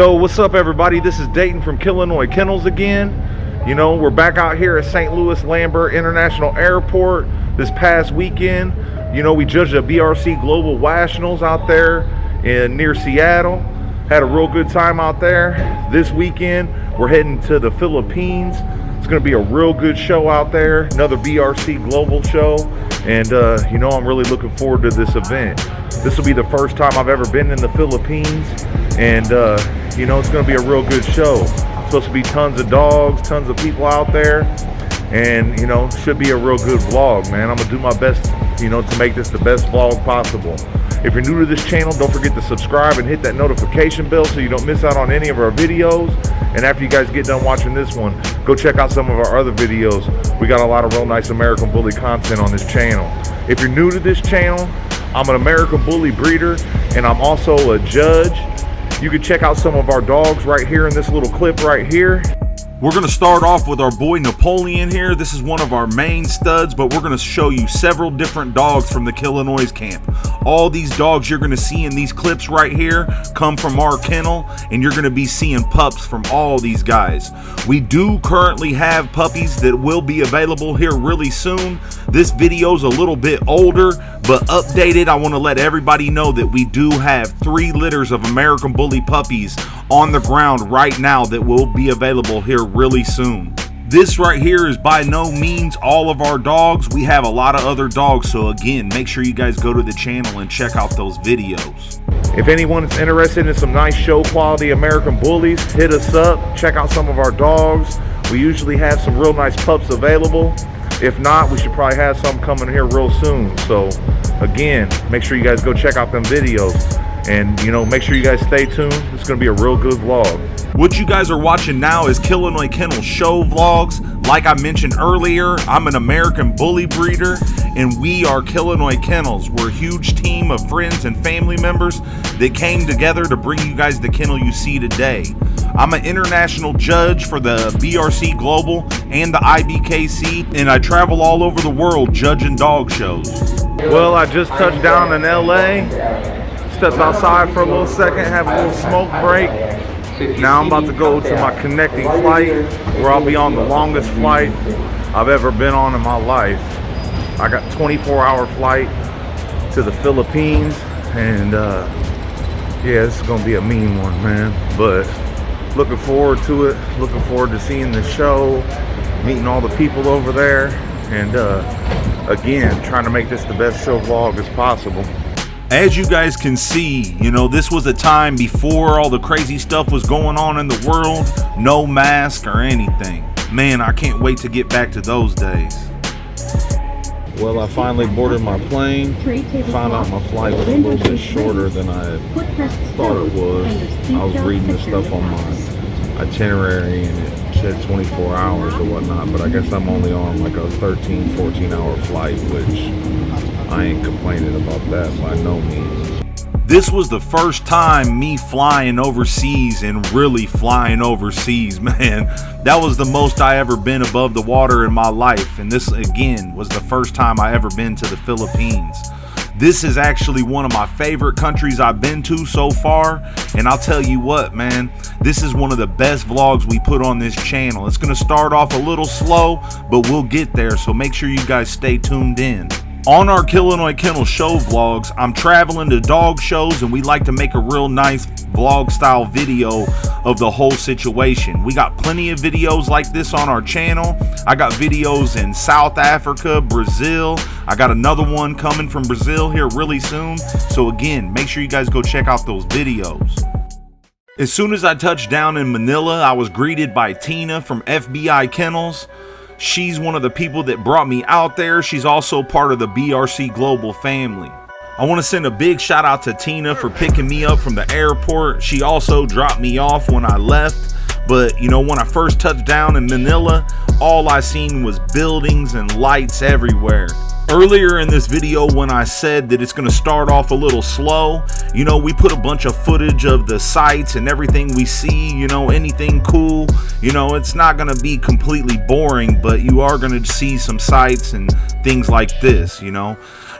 Yo, what's up everybody? This is Dayton from Killinois Kennels again. You know, we're back out here at St. Louis Lambert International Airport this past weekend. You know, we judged a BRC Global Nationals out there near Seattle. Had a real good time out there. This weekend, we're heading to the Philippines. It's going to be a real good show out there, another BRC Global show. And, you know, I'm really looking forward to this event. This will be the first time I've ever been in the Philippines. And, you know, it's going to be a real good show. It's supposed to be tons of dogs, tons of people out there. And, you know, should be a real good vlog, man. I'm going to do my best, you know, to make this the best vlog possible. If you're new to this channel, don't forget to subscribe and hit that notification bell so you don't miss out on any of our videos. And after you guys get done watching this one, go check out some of our other videos. We got a lot of real nice American Bully content on this channel. If you're new to this channel, I'm an American Bully breeder and I'm also a judge. You can check out some of our dogs right here in this little clip right here. We're going to start off with our boy Napoleon here. This is one of our main studs, but we're going to show you several different dogs from the Killinois camp. All these dogs you're going to see in these clips right here come from our kennel, and you're going to be seeing pups from all these guys. We do currently have puppies that will be available here really soon. This video's a little bit older, but updated. I want to let everybody know that we do have 3 litters of American Bully puppies on the ground right now that will be available here really soon. This right here is by no means all of our dogs. We have a lot of other dogs, so again, make sure you guys go to the channel and check out those videos. If anyone is interested in some nice show quality American Bullies, hit us up, check out some of our dogs. We usually have some real nice pups available. If not, we should probably have some coming here real soon. So again, make sure you guys go check out them videos. And, you know, make sure you guys stay tuned. It's going to be a real good vlog. What you guys are watching now is Killinois Kennel show vlogs. Like I mentioned earlier, I'm an American Bully breeder, and we are Killinois Kennels. We're a huge team of friends and family members that came together to bring you guys the kennel you see today. I'm an international judge for the BRC Global and the IBKC, and I travel all over the world judging dog shows. Well, I just touched down in LA. Stepped outside for a little second, have a little smoke break. Now I'm about to go to my connecting flight where I'll be on the longest flight I've ever been on in my life. I got a 24-hour flight to the Philippines, and yeah, this is gonna be a mean one, man. But looking forward to it, looking forward to seeing the show, meeting all the people over there, and again, trying to make this the best show vlog as possible. As you guys can see, you know, this was a time before all the crazy stuff was going on in the world. No mask or anything. Man, I can't wait to get back to those days. Well, I finally boarded my plane. Found out my flight was a little bit shorter than I thought it was. I was reading the stuff on my itinerary and it said 24 hours or whatnot, but I guess I'm only on like a 13, 14 hour flight, which I ain't complaining about that by no means. This was the first time me flying overseas and really flying overseas, man. That was the most I ever been above the water in my life. And this again was the first time I ever been to the Philippines. This is actually one of my favorite countries I've been to so far. And I'll tell you what, man, this is one of the best vlogs we put on this channel. It's gonna start off a little slow, but we'll get there. So make sure you guys stay tuned in. On our Killinois Kennel show vlogs, I'm traveling to dog shows and we like to make a real nice vlog style video of the whole situation. We got plenty of videos like this on our channel. I got videos in South Africa, Brazil. I got another one coming from Brazil here really soon. So again, make sure you guys go check out those videos. As soon as I touched down in Manila, I was greeted by Tina from FBI Kennels. She's one of the people that brought me out there. She's also part of the BRC Global family. I want to send a big shout out to Tina for picking me up from the airport. She also dropped me off when I left. But you know, when I first touched down in Manila, all I seen was buildings and lights everywhere. Earlier in this video when I said that it's going to start off a little slow, you know, we put a bunch of footage of the sights and everything we see, you know, anything cool. You know, it's not going to be completely boring, but you are going to see some sights and things like this, you know.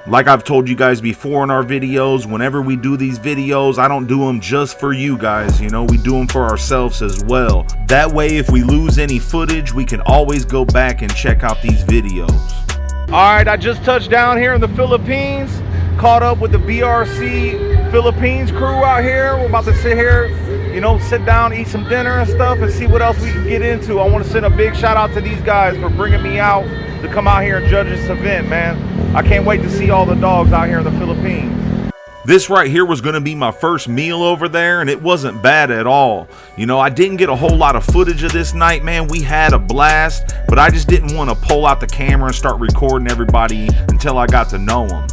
Like I've told you guys before in our videos, whenever we do these videos, I don't do them just for you guys, you know, we do them for ourselves as well. That way, if we lose any footage, we can always go back and check out these videos. All right, I just touched down here in the Philippines, caught up with the BRC Philippines crew out here. We're about to sit here, you know, sit down, eat some dinner and stuff, and see what else we can get into. I want to send a big shout out to these guys for bringing me out to come out here and judge this event, man. I can't wait to see all the dogs out here in the Philippines. This right here was going to be my first meal over there, and it wasn't bad at all. You know, I didn't get a whole lot of footage of this night, man. We had a blast, but I just didn't want to pull out the camera and start recording everybody until I got to know them.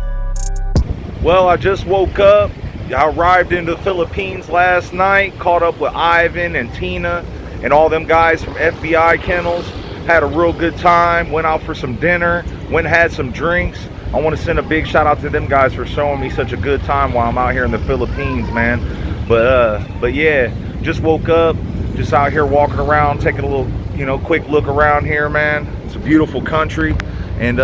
Well, I just woke up. I arrived in the Philippines last night, caught up with Ivan and Tina and all them guys from FBI Kennels. Had a real good time, went out for some dinner, went and had some drinks. I want to send a big shout out to them guys for showing me such a good time while I'm out here in the Philippines, man. But yeah, just woke up, just out here walking around, taking a little, you know, quick look around here, man. It's a beautiful country, and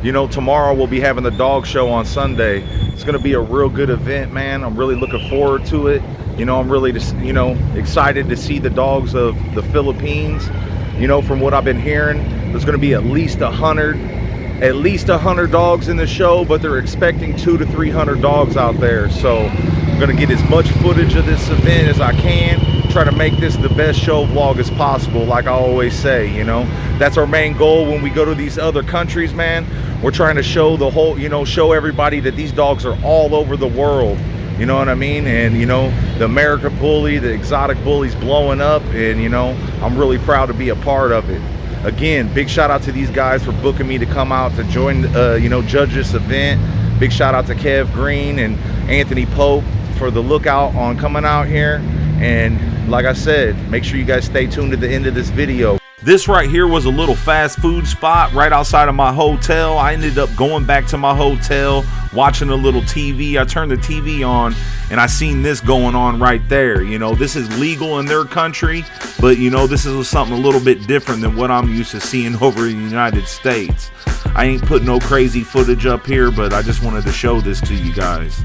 you know, tomorrow we'll be having the dog show on Sunday. It's gonna be a real good event, man. I'm really looking forward to it. You know, I'm really just, you know, excited to see the dogs of the Philippines. You know, from what I've been hearing, there's gonna be at least 100 dogs in the show, but they're expecting 200 to 300 dogs out there. So I'm gonna get as much footage of this event as I can, try to make this the best show vlog as possible, like I always say. You know, that's our main goal when we go to these other countries, man. We're trying to show the whole, you know, show everybody that these dogs are all over the world. You know what I mean? And, you know, the American Bully, the exotic bullies blowing up, and, you know, I'm really proud to be a part of it. Again, big shout out to these guys for booking me to come out to join, you know, judge this event. Big shout out to Kev Green and Anthony Pope for the lookout on coming out here. And like I said, make sure you guys stay tuned to the end of this video. This right here was a little fast food spot right outside of my hotel. I ended up going back to my hotel, watching a little TV. I turned the TV on and I seen this going on right there. You know, this is legal in their country, but you know, this is something a little bit different than what I'm used to seeing over in the United States. I ain't put no crazy footage up here, but I just wanted to show this to you guys.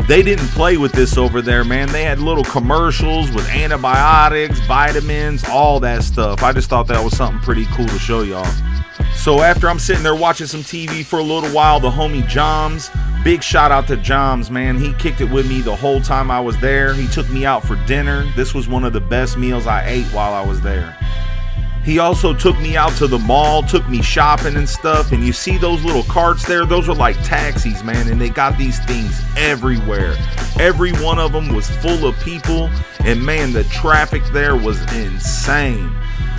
They didn't play with this over there, man. They had little commercials with antibiotics, vitamins, all that stuff. I just thought that was something pretty cool to show y'all. So after I'm sitting there watching some TV for a little while, the homie Joms, big shout out to Joms, man. He kicked it with me the whole time I was there. He took me out for dinner. This was one of the best meals I ate while I was there. He also took me out to the mall, took me shopping and stuff. And you see those little carts there? Those are like taxis, man. And they got these things everywhere. Every one of them was full of people. And man, the traffic there was insane.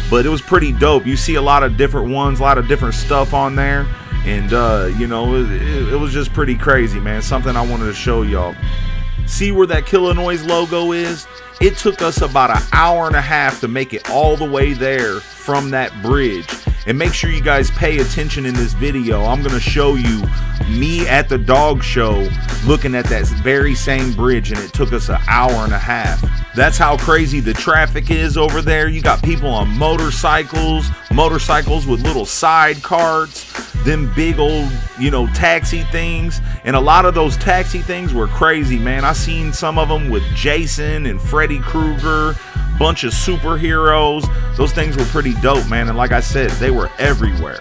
But it was pretty dope. You see a lot of different ones, a lot of different stuff on there. And, you know, it was just pretty crazy, man. Something I wanted to show y'all. See where that Killinois logo is? It took us about an hour and a half to make it all the way there from that bridge. And make sure you guys pay attention in this video. I'm gonna show you me at the dog show looking at that very same bridge, and it took us an hour and a half. That's how crazy the traffic is over there. You got people on motorcycles with little side carts, them big old, you know, taxi things. And a lot of those taxi things were crazy, man. I seen some of them with Jason and Freddy Krueger, bunch of superheroes. Those things were pretty dope, man. And like I said, they were everywhere.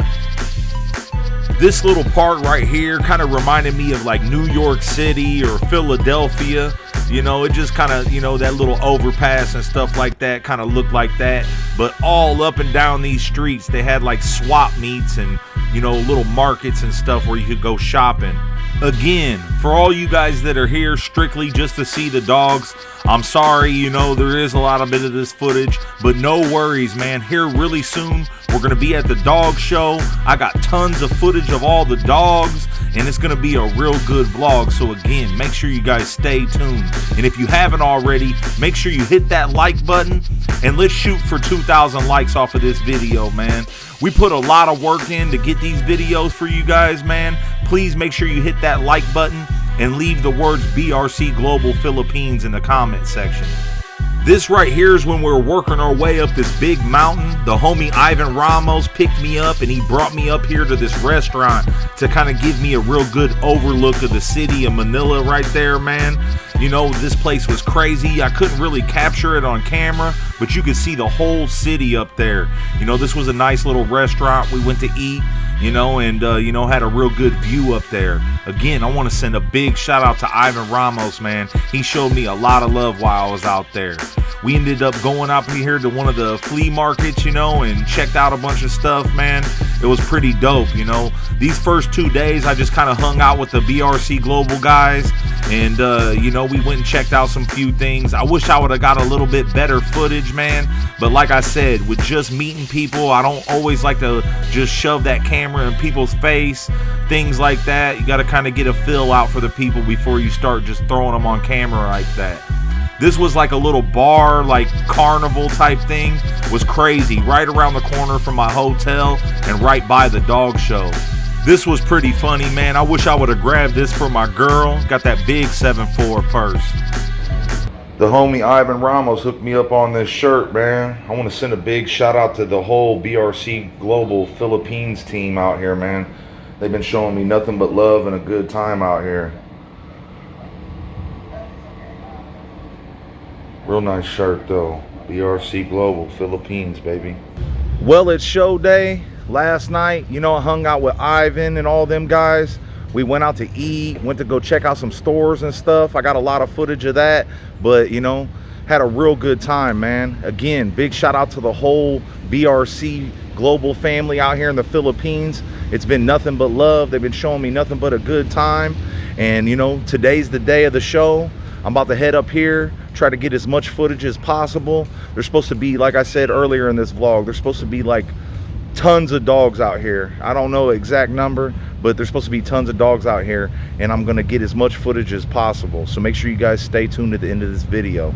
This little part right here kind of reminded me of like New York City or Philadelphia. You know, it just kind of, you know, that little overpass and stuff like that kind of looked like that. But all up and down these streets, they had like swap meets and, you know, little markets and stuff where you could go shopping. Again, for all you guys that are here strictly just to see the dogs, I'm sorry, you know, there is a lot of bit of this footage, but no worries, man. Here really soon, we're going to be at the dog show. I got tons of footage of all the dogs, and it's going to be a real good vlog. So again, make sure you guys stay tuned. And if you haven't already, make sure you hit that like button, and let's shoot for 2,000 likes off of this video, man. We put a lot of work in to get these videos for you guys, man. Please make sure you hit that like button and leave the words BRC Global Philippines in the comment section. This right here is when we were working our way up this big mountain. The homie Ivan Ramos picked me up and he brought me up here to this restaurant to kind of give me a real good overlook of the city of Manila right there, man. You know, this place was crazy. I couldn't really capture it on camera, but you could see the whole city up there. You know, this was a nice little restaurant. We went to eat, you know, and, you know, had a real good view up there. Again, I want to send a big shout out to Ivan Ramos, man. He showed me a lot of love while I was out there. We ended up going up here to one of the flea markets, you know, and checked out a bunch of stuff, man. It was pretty dope, you know. These first 2 days, I just kind of hung out with the BRC Global guys. And, you know, we went and checked out some few things. I wish I would have got a little bit better footage, man. But like I said, with just meeting people, I don't always like to just shove that camera in people's face, things like that. You got to kind of get a feel out for the people before you start just throwing them on camera like that. This was like a little bar, like carnival type thing. It was crazy, right around the corner from my hotel and right by the dog show. This was pretty funny, man. I wish I would have grabbed this for my girl. Got that big 7'4" purse. The homie Ivan Ramos hooked me up on this shirt, man. I want to send a big shout out to the whole BRC Global Philippines team out here, man. They've been showing me nothing but love and a good time out here. Real nice shirt though. BRC Global Philippines, baby. Well, it's show day. Last night, you know, I hung out with Ivan and all them guys. We went out to eat, went to go check out some stores and stuff. I got a lot of footage of that, but you know, had a real good time, man. Again, big shout out to the whole BRC Global family out here in the Philippines. It's been nothing but love. They've been showing me nothing but a good time. And you know, today's the day of the show. I'm about to head up here, try to get as much footage as possible. There's supposed to be, like I said earlier in this vlog, there's supposed to be like tons of dogs out here. I don't know the exact number, but there's supposed to be tons of dogs out here, and I'm gonna get as much footage as possible. So make sure you guys stay tuned at the end of this video.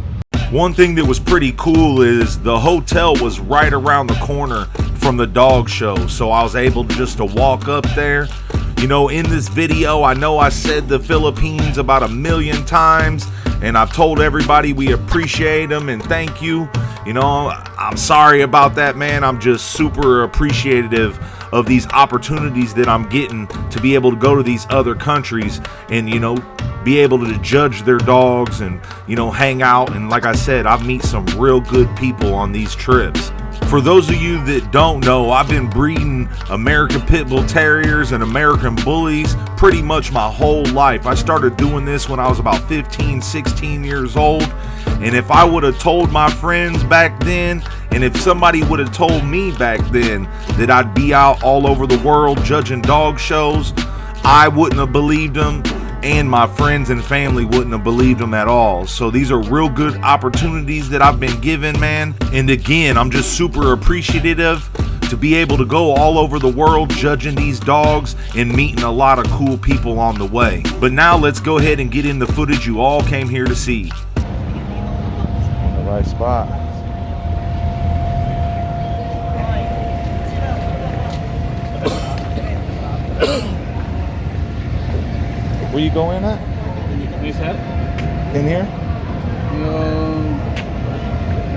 One thing that was pretty cool is the hotel was right around the corner from the dog show, so I was able just to walk up there. You know, in this video, I know I said the Philippines about 1,000,000 times, and I've told everybody we appreciate them and thank you. You know, I'm sorry about that, man. I'm just super appreciative of these opportunities that I'm getting to be able to go to these other countries and, you know, be able to judge their dogs and, you know, hang out. And like I said, I've met some real good people on these trips. For those of you that don't know, I've been breeding American Pit Bull Terriers and American Bullies pretty much my whole life. I started doing this when I was about 15, 16 years old. And if I would have told my friends back then, and if somebody would have told me back then that I'd be out all over the world judging dog shows, I wouldn't have believed them. And my friends and family wouldn't have believed them at all. So these are real good opportunities that I've been given, man. And again, I'm just super appreciative to be able to go all over the world judging these dogs and meeting a lot of cool people on the way. But now let's go ahead and get in the footage you all came here to see. The right spot. Where you going at? This hat? In here?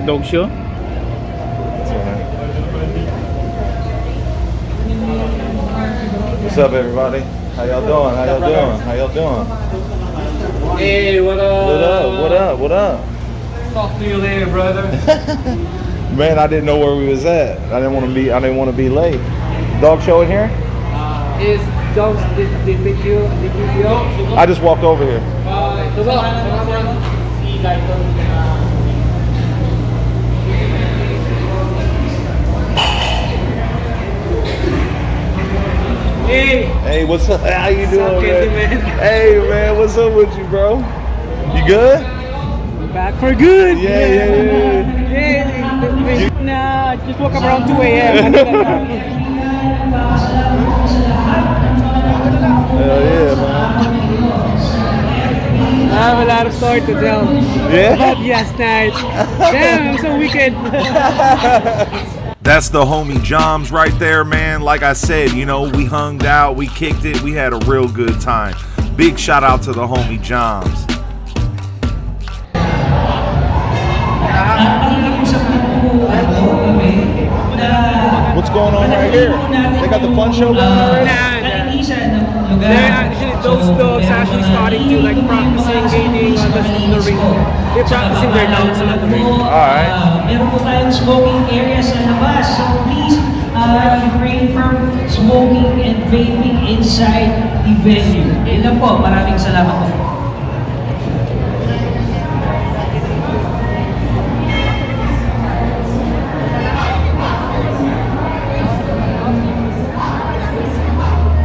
Dog show. What's up, everybody? How y'all doing? How y'all doing? How y'all doing? Hey, what up? What up? What up? What up? Talk to you later, brother. Man, I didn't know where we was at. I didn't want to be late. Dog show in here? Is dogs they pick you? They pick you up? I just walked over here. Hey. Hey, what's up? How you doing, up, man? Hey, man, what's up with you, bro? You good? Back for good. Yeah. Nah, just woke up around 2 a.m. Hell yeah, man. I have a lot of stories to tell. Yeah? About last night. Damn, it was a weekend. That's the homie Joms right there, man. Like I said, you know, we hung out, we kicked it, we had a real good time. Big shout out to the homie Joms. What's going on right here? They got the fun show going on right now? Actually, those dogs actually starting to like practicing gaining on the ring. They're practicing their dogs on the ring. Alright. Meron po tayong smoking area sa labas. So please, refrain from smoking and vaping inside the venue. Yun lang po. Maraming salamat po.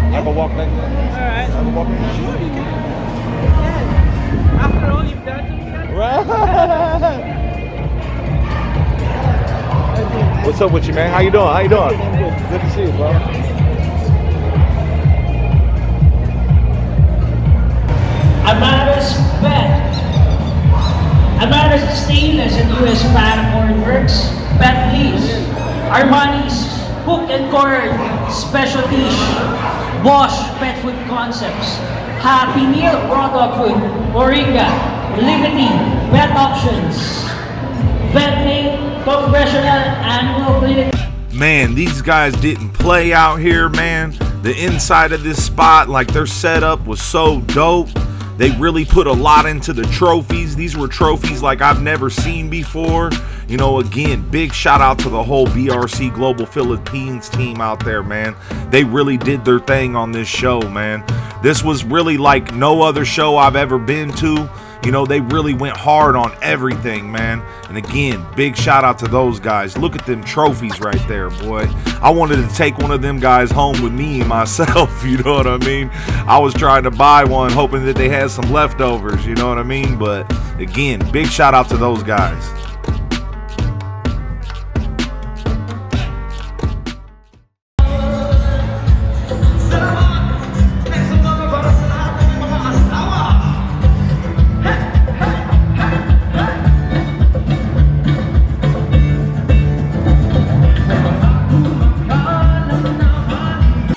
I can walk back there. Alright. I can walk back there. Sure, you can. After all you've done to me. What's up with you, man? How you doing? How you doing? Good to see you, bro. Amaris Pet. Amaris Stainless and US Paracord Works. Pet Lease. Armani's Hook and Cord Specialty. Bosch Pet Food Concepts. Happy Meal Raw Dog Food. Moringa. Liberty Pet Options. Vet Name Congressional Annual Clinic. Man, these guys didn't play out here, man. The inside of this spot, like their setup was so dope. They really put a lot into the trophies. These were trophies like I've never seen before. You know, again, big shout out to the whole BRC Global Philippines team out there, man. They really did their thing on this show, man. This was really like no other show I've ever been to. You know, they really went hard on everything, man. And again, big shout out to those guys. Look at them trophies right there, boy. I wanted to take one of them guys home with me myself, you know what I mean? I was trying to buy one, hoping that they had some leftovers, you know what I mean? But again, big shout out to those guys.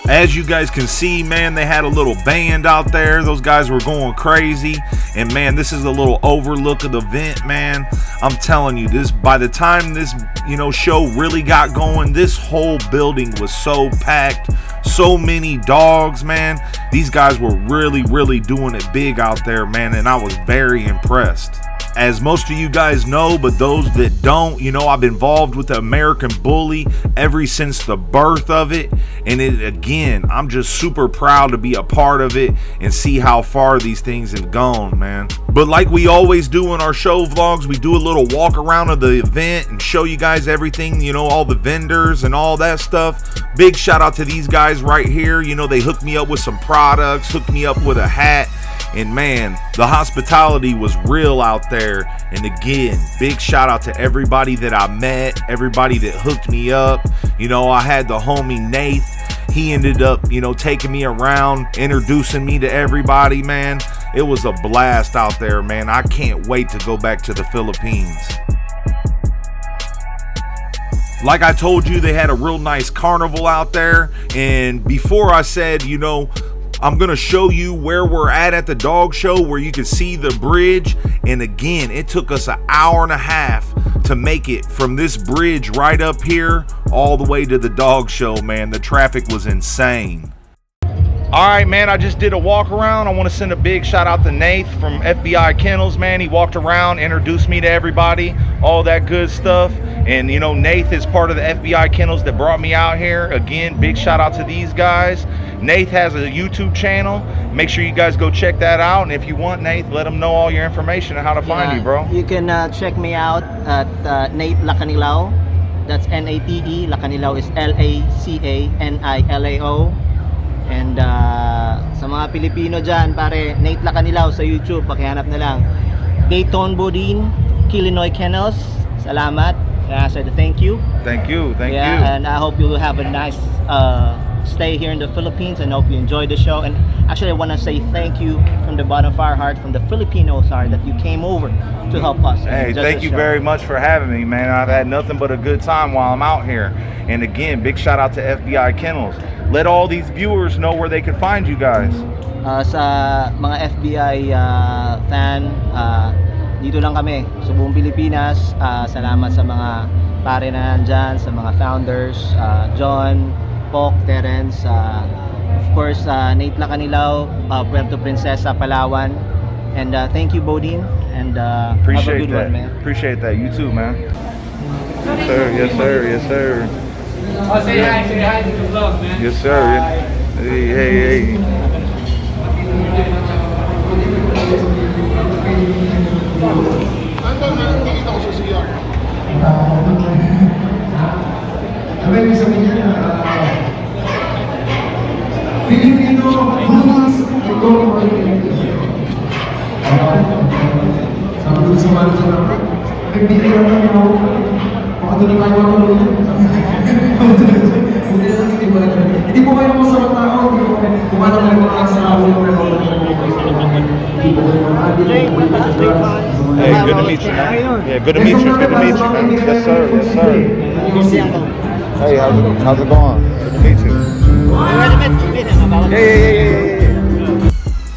As you guys can see, man, they had a little band out there. Those guys were going crazy. And man, this is a little overlook of the event, man. I'm telling you, this, by the time this, you know, show really got going, this whole building was so packed. So many dogs, man. These guys were really doing it big out there, man, and I was very impressed. As most of you guys know, but those that don't, you know, I've been involved with the American Bully ever since the birth of it. And it, again, I'm just super proud to be a part of it and see how far these things have gone, man. But like we always do in our show vlogs, we do a little walk around of the event and show you guys everything, you know, all the vendors and all that stuff. Big shout out to these guys right here. You know, they hooked me up with some products, hooked me up with a hat. And man, the hospitality was real out there. And again, big shout out to everybody that I met, everybody that hooked me up. You know, I had the homie Nath. He ended up, you know, taking me around, introducing me to everybody, man. It was a blast out there, man. I can't wait to go back to the Philippines. Like I told you, they had a real nice carnival out there. And before I said, you know, I'm gonna show you where we're at the dog show, where you can see the bridge. And again, it took us an hour and a half to make it from this bridge right up here all the way to the dog show, man. The traffic was insane. All right, man, I just did a walk around. I want to send a big shout out to Nath from FBI Kennels, man. He walked around, introduced me to everybody, all that good stuff. And you know, Nath is part of the FBI Kennels that brought me out here. Again, big shout out to these guys. Nath has a YouTube channel. Make sure you guys go check that out. And if you want Nath, let them know all your information and how to find you, bro. You can check me out at Nate Lacanilao. That's N-A-T-E. Lacanilao is L-A-C-A-N-I-L-A-O. And sa mga Pilipino dyan, pare, Nate Lacanilao sa YouTube, pakihanap na lang. Dayton Bodine, Killinois Kennels. Salamat. I said thank you. Thank you. Thank you. And I hope you will have a nice stay here in the Philippines, and hope you enjoy the show. And actually, I want to say thank you from the bottom of our heart, from the Filipinos heart, that you came over to help us. Hey, thank you very much for having me, man. I've had nothing but a good time while I'm out here. And again, big shout out to FBI Kennels. Let all these viewers know where they can find you guys. Sa mga FBI fan, dito lang kami sa buong Pilipinas. Salamat sa mga pare na nandyan, sa mga founders, John, Pok, Terence, of course, Nate Lacanilaw, Puerto Princesa, Palawan. And thank you, Bodine. And have a Appreciate good that. one, man. Appreciate that. You too, man. Yes, sir. Yes, sir. Yes, sir. Oh, say hi to the vlog, man. Yes, sir. Hey, hey, hey. Filipino Bullies Incorporated. Sabi ko sa mga dito naman, nagbigay naman yung ako. Baka doon na tayo makulungan. Hindi po kayo masamang tao. Kumana kayo mga sa ako. Hey, good to meet you, man. Yeah, good to meet you. Good to meet you, man. Yes, sir. Yes, sir. Hey, how's it going? Good to meet you. Yeah.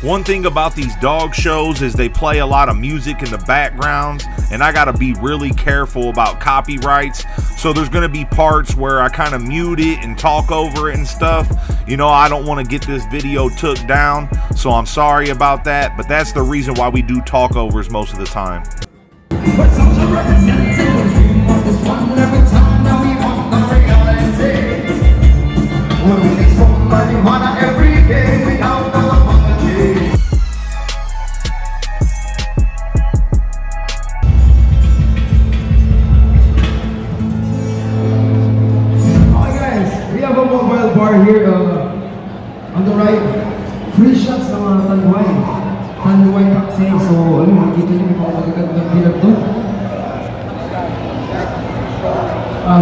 One thing about these dog shows is they play a lot of music in the background, and I gotta be really careful about copyrights. So there's gonna be parts where I kind of mute it and talk over it and stuff. You know, I don't want to get this video took down, so I'm sorry about that, but that's the reason why we do talkovers most of the time. Here on the right, free shots ng mga tanduay cocktail. So, makikita niyo yung mga magagandang bilag doon.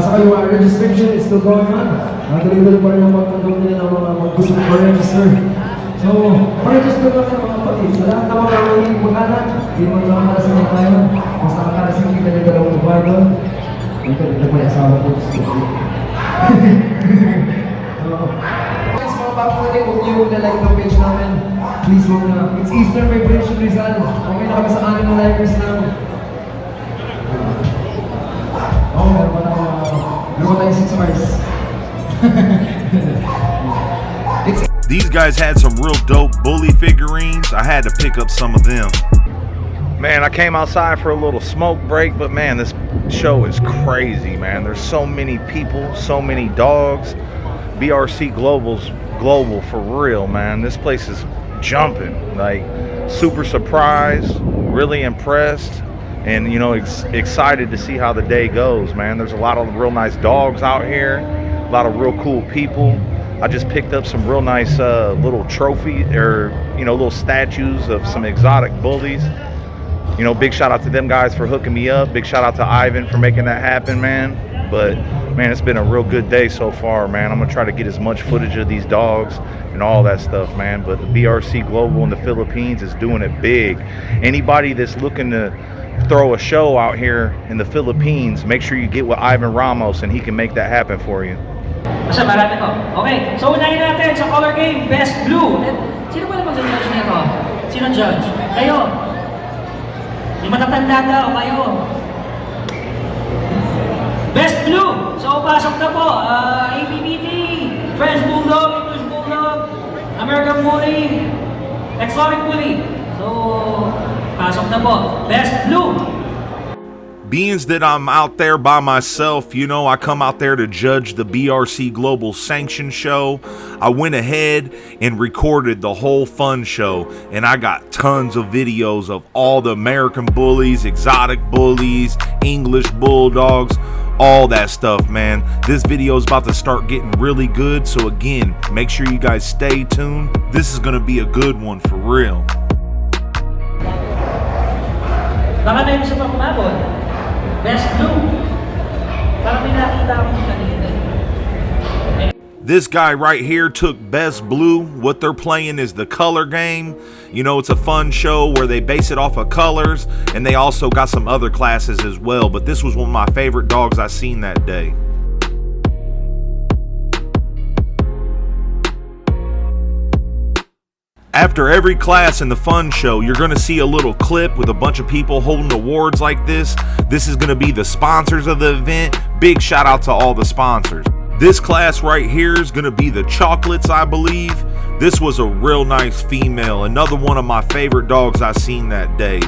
Saka yung registration is still going on. Tuloy-tuloy pa rin ang magtandong nila ng mga gusto mag-register. So, pa-register lang ng mga puppies. Sa lahat ng mga mahilig mag-anak, hindi mo naman para sa mga tayo. Mas nakakalasing kita niyo dalawang babae doon. Ito pa yung asawa ko. Guys, mga bago natin, huwag niyo na-like ng page namin. Please huwag na. It's Eastern Vibration Rizal. Okay na kami sa anim na likers na. Meron pa tayong 6 Mars. These guys had some real dope bully figurines. I had to pick up some of them. Man, I came outside for a little smoke break, but man, this show is crazy, man. There's so many people, so many dogs. BRC Global's global for real, man. This place is jumping. Like, super surprised, really impressed, and you know, excited to see how the day goes, man. There's a lot of real nice dogs out here, a lot of real cool people. I just picked up some real nice little trophy, or you know, little statues of some exotic bullies. You know, big shout out to them guys for hooking me up. Big shout out to Ivan for making that happen, man. But man, it's been a real good day so far, man. I'm gonna try to get as much footage of these dogs and all that stuff, man. But the BRC Global in the Philippines is doing it big. Anybody that's looking to throw a show out here in the Philippines, make sure you get with Ivan Ramos and he can make that happen for you. Basta marami ko. Okay, so unahin natin sa color game, Best Blue. Sino pala mag-judge nito? Sino judge? Kayo. Yung matatanda daw, kayo. Best Blue. So, pasok na po. ABBT, French Bulldog, English Bulldog, American Bully, Exotic Bully. So, pasok na po. Best Blue. Being that I'm out there by myself, you know, I come out there to judge the BRC Global Sanction Show. I went ahead and recorded the whole fun show, and I got tons of videos of all the American Bullies, exotic bullies, English Bulldogs, all that stuff, man. This video is about to start getting really good, so again, make sure you guys stay tuned. This is going to be a good one for real. Baka na yung sa pagmabot. Best Blue. Parang may nakita ako kanina. This guy right here took Best Blue. What they're playing is the color game. You know, it's a fun show where they base it off of colors, and they also got some other classes as well. But this was one of my favorite dogs I seen that day. After every class in the fun show, you're going to see a little clip with a bunch of people holding awards like this. This is going to be the sponsors of the event. Big shout out to all the sponsors. This class right here is going to be the chocolates, I believe. This was a real nice female, another one of my favorite dogs I seen that day.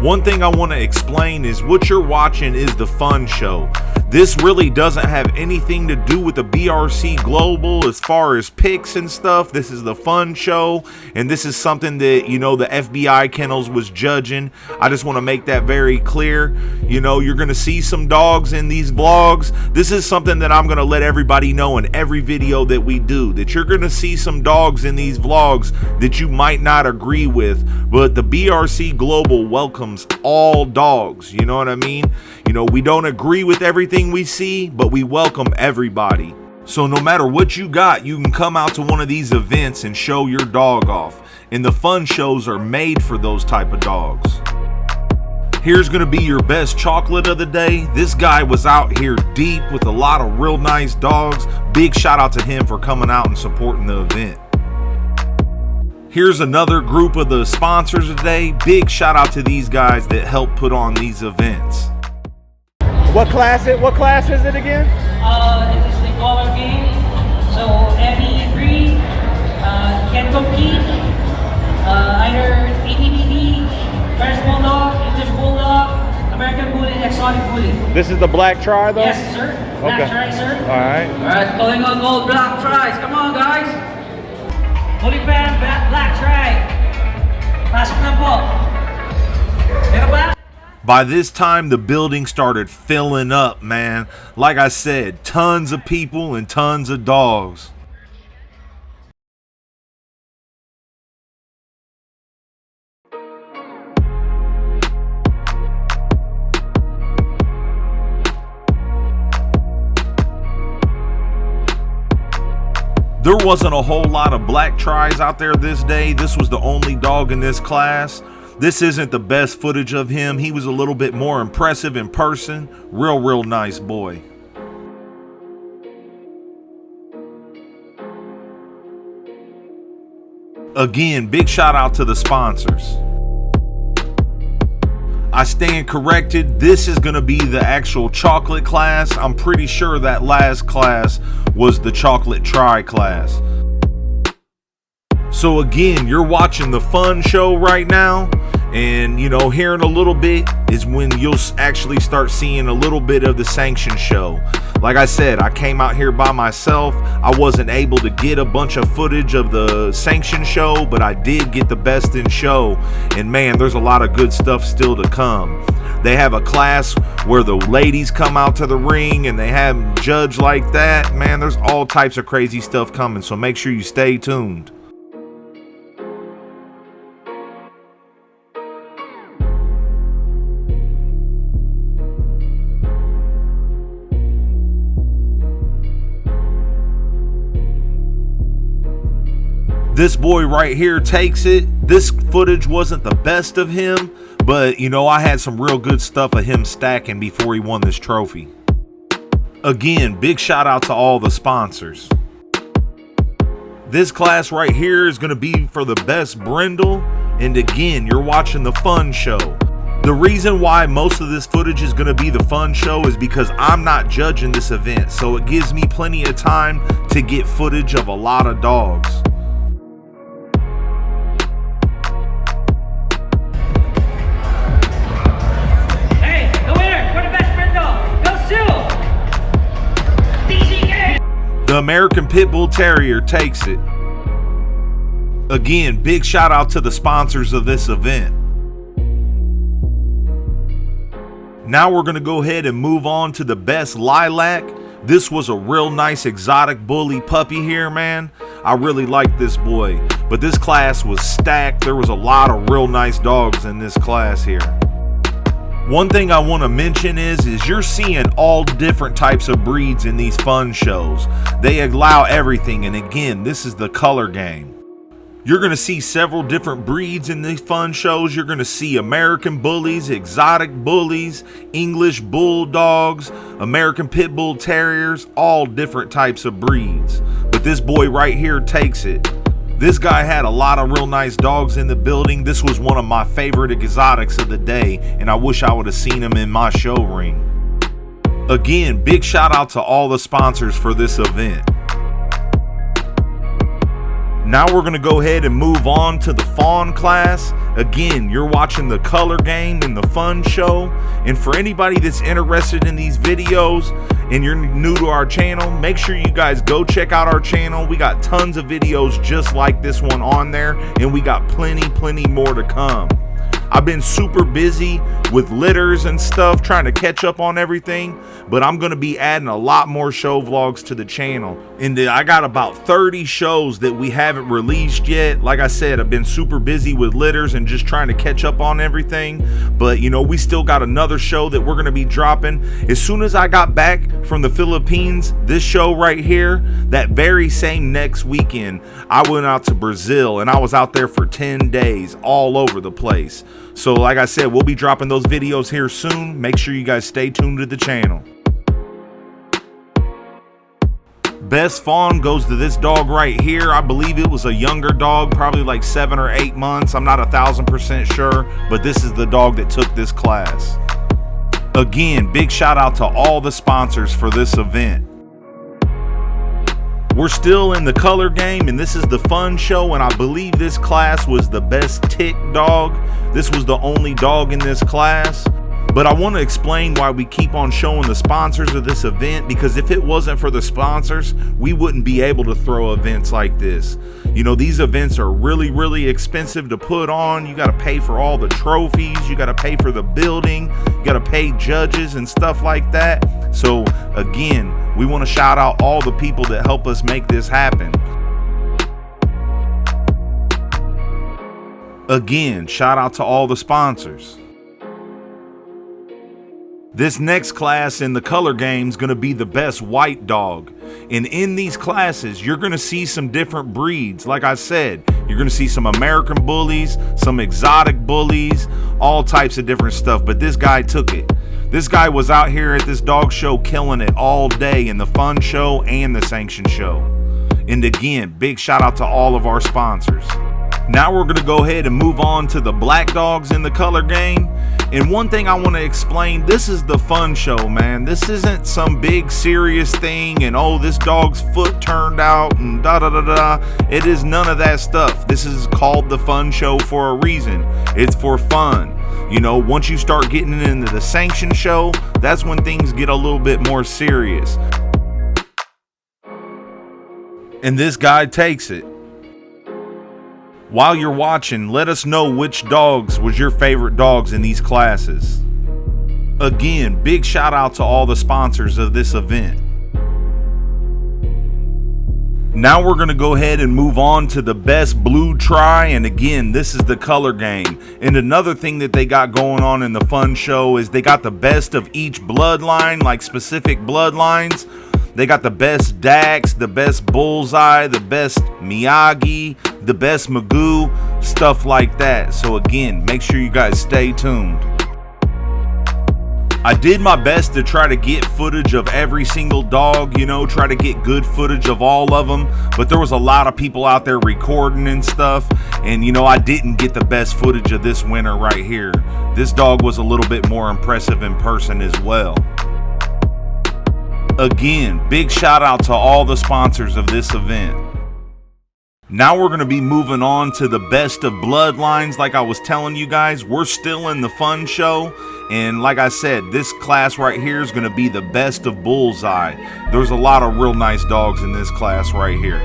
One thing I want to explain is what you're watching is the fun show. This really doesn't have anything to do with the BRC Global as far as picks and stuff. This is the fun show, and this is something that, you know, the FBI Kennels was judging. I just want to make that very clear. You know, you're going to see some dogs in these vlogs. This is something that I'm going to let everybody know in every video that we do, that you're going to see some dogs in these vlogs that you might not agree with, but the BRC Global welcomes all dogs. You know what I mean? You know, we don't agree with everything we see, but we welcome everybody. So no matter what you got, you can come out to one of these events and show your dog off. And the fun shows are made for those type of dogs. Here's gonna be your best chocolate of the day. This guy was out here deep with a lot of real nice dogs. Big shout out to him for coming out and supporting the event. Here's another group of the sponsors today. Big shout out to these guys that help put on these events. What class is it again? It is the color game. So any breed can compete. Either ATDD, French Bulldog, English Bulldog, American Bully, Exotic Bully. This is the black tri though? Yes, sir. Black Okay. tri, sir. Alright. Alright, calling on gold black tries. Come on, guys. Bully fan, black try. Pasok na po. Meron ba? By this time, the building started filling up, man. Like I said, tons of people and tons of dogs. There wasn't a whole lot of black tries out there this day. This was the only dog in this class. This isn't the best footage of him. He was a little bit more impressive in person. Real nice boy. Again, big shout out to the sponsors. I stand corrected. This is going to be the actual chocolate class. I'm pretty sure that last class was the chocolate tri class. So again, you're watching the fun show right now, and you know, here in a little bit is when you'll actually start seeing a little bit of the sanction show. Like I said, I came out here by myself. I wasn't able to get a bunch of footage of the sanction show, but I did get the best in show, and man, there's a lot of good stuff still to come. They have a class where the ladies come out to the ring and they have them judge like that. Man, there's all types of crazy stuff coming, so make sure you stay tuned. This boy right here takes it. This footage wasn't the best of him, but you know, I had some real good stuff of him stacking before he won this trophy. Again, big shout out to all the sponsors. This class right here is going to be for the best brindle, and again, you're watching the fun show. The reason why most of this footage is going to be the fun show is because I'm not judging this event, so it gives me plenty of time to get footage of a lot of dogs. The American Pit Bull Terrier takes it. Again, big shout out to the sponsors of this event. Now we're going to go ahead and move on to the best lilac. This was a real nice exotic bully puppy here, man. I really like this boy, but this class was stacked. There was a lot of real nice dogs in this class here. One thing I want to mention is you're seeing all different types of breeds in these fun shows. They allow everything, and again, this is the color game. You're going to see several different breeds in these fun shows. You're going to see American Bullies, exotic bullies, English Bulldogs, American Pit Bull Terriers, all different types of breeds. But this boy right here takes it. This guy had a lot of real nice dogs in the building. This was one of my favorite exotics of the day, and I wish I would have seen him in my show ring. Again, big shout out to all the sponsors for this event. Now we're going to go ahead and move on to the fawn class. Again, you're watching the color game and the fun show. And for anybody that's interested in these videos and you're new to our channel, make sure you guys go check out our channel. We got tons of videos just like this one on there, and we got plenty more to come. I've been super busy with litters and stuff, trying to catch up on everything, but I'm going to be adding a lot more show vlogs to the channel. And I got about 30 shows that we haven't released yet. Like I said, I've been super busy with litters and just trying to catch up on everything. But you know, we still got another show that we're going to be dropping. As soon as I got back from the Philippines, this show right here, that very same next weekend, I went out to Brazil, and I was out there for 10 days all over the place. So like I said, we'll be dropping those videos here soon. Make sure you guys stay tuned to the channel. Best fawn goes to this dog right here. I believe it was a younger dog, probably like 7 or 8 months. I'm not 1000% sure, but this is the dog that took this class. Again, big shout out to all the sponsors for this event. We're still in the color game, and this is the fun show, and I believe this class was the best tick dog. This was the only dog in this class. But I want to explain why we keep on showing the sponsors of this event, because if it wasn't for the sponsors, we wouldn't be able to throw events like this. You know, these events are really expensive to put on. You got to pay for all the trophies, you got to pay for the building, you got to pay judges and stuff like that. So again, we want to shout out all the people that help us make this happen. Again, shout out to all the sponsors. This next class in the color game is going to be the best white dog. And in these classes, you're going to see some different breeds. Like I said, you're going to see some American bullies, some exotic bullies, all types of different stuff. But this guy took it. This guy was out here at this dog show killing it all day in the fun show and the sanction show. And again, big shout out to all of our sponsors. Now we're going to go ahead and move on to the black dogs in the color game. And one thing I want to explain, this is the fun show, man. This isn't some big serious thing and oh, this dog's foot turned out and da. It is none of that stuff. This is called the fun show for a reason. It's for fun. You know, once you start getting into the sanction show, that's when things get a little bit more serious. And this guy takes it. While you're watching, let us know which dogs was your favorite dogs in these classes. Again, big shout out to all the sponsors of this event. Now we're going to go ahead and move on to the best blue try, and again, this is the color game. And another thing that they got going on in the fun show is they got the best of each bloodline, like specific bloodlines. They got the best Dax, the best Bullseye, the best Miyagi, the best Magoo, stuff like that. So again, make sure you guys stay tuned. I did my best to try to get footage of every single dog, you know, try to get good footage of all of them, but there was a lot of people out there recording and stuff, and you know, I didn't get the best footage of this winner right here. This dog was a little bit more impressive in person as well. Again, big shout out to all the sponsors of this event. Now we're going to be moving on to the best of bloodlines. Like I was telling you guys, we're still in the fun show. And like I said, this class right here is going to be the best of Bullseye. There's a lot of real nice dogs in this class right here.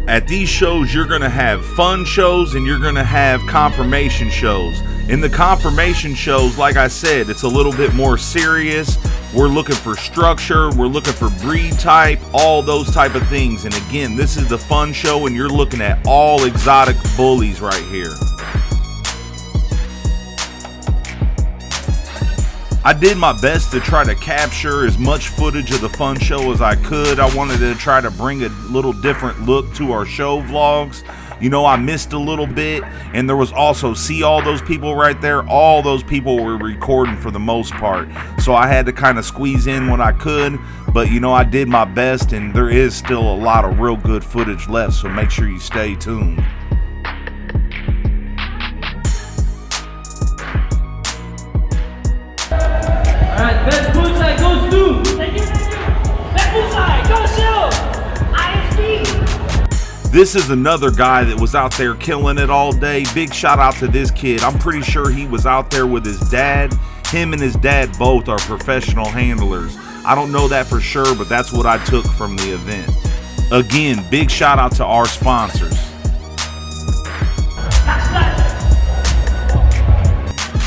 At these shows, you're going to have fun shows and you're going to have confirmation shows. In the confirmation shows, like I said, it's a little bit more serious. We're looking for structure, we're looking for breed type, all those type of things. And again, this is the fun show and you're looking at all exotic bullies right here. I did my best to try to capture as much footage of the fun show as I could. I wanted to try to bring a little different look to our show vlogs. You know, I missed a little bit, and there was also, see all those people right there? All those people were recording for the most part. So I had to kind of squeeze in when I could, but you know, I did my best, and there is still a lot of real good footage left, so make sure you stay tuned. Alright, best bullseye goes to. Thank you. Best bullseye goes to ISP. This is another guy that was out there killing it all day. Big shout out to this kid. I'm pretty sure he was out there with his dad. Him and his dad both are professional handlers. I don't know that for sure, but that's what I took from the event. Again, big shout out to our sponsors.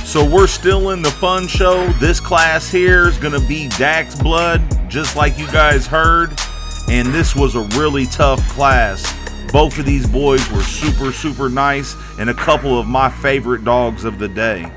So we're still in the fun show. This class here is gonna be Dax Blood, just like you guys heard. And this was a really tough class. Both of these boys were super nice, and a couple of my favorite dogs of the day.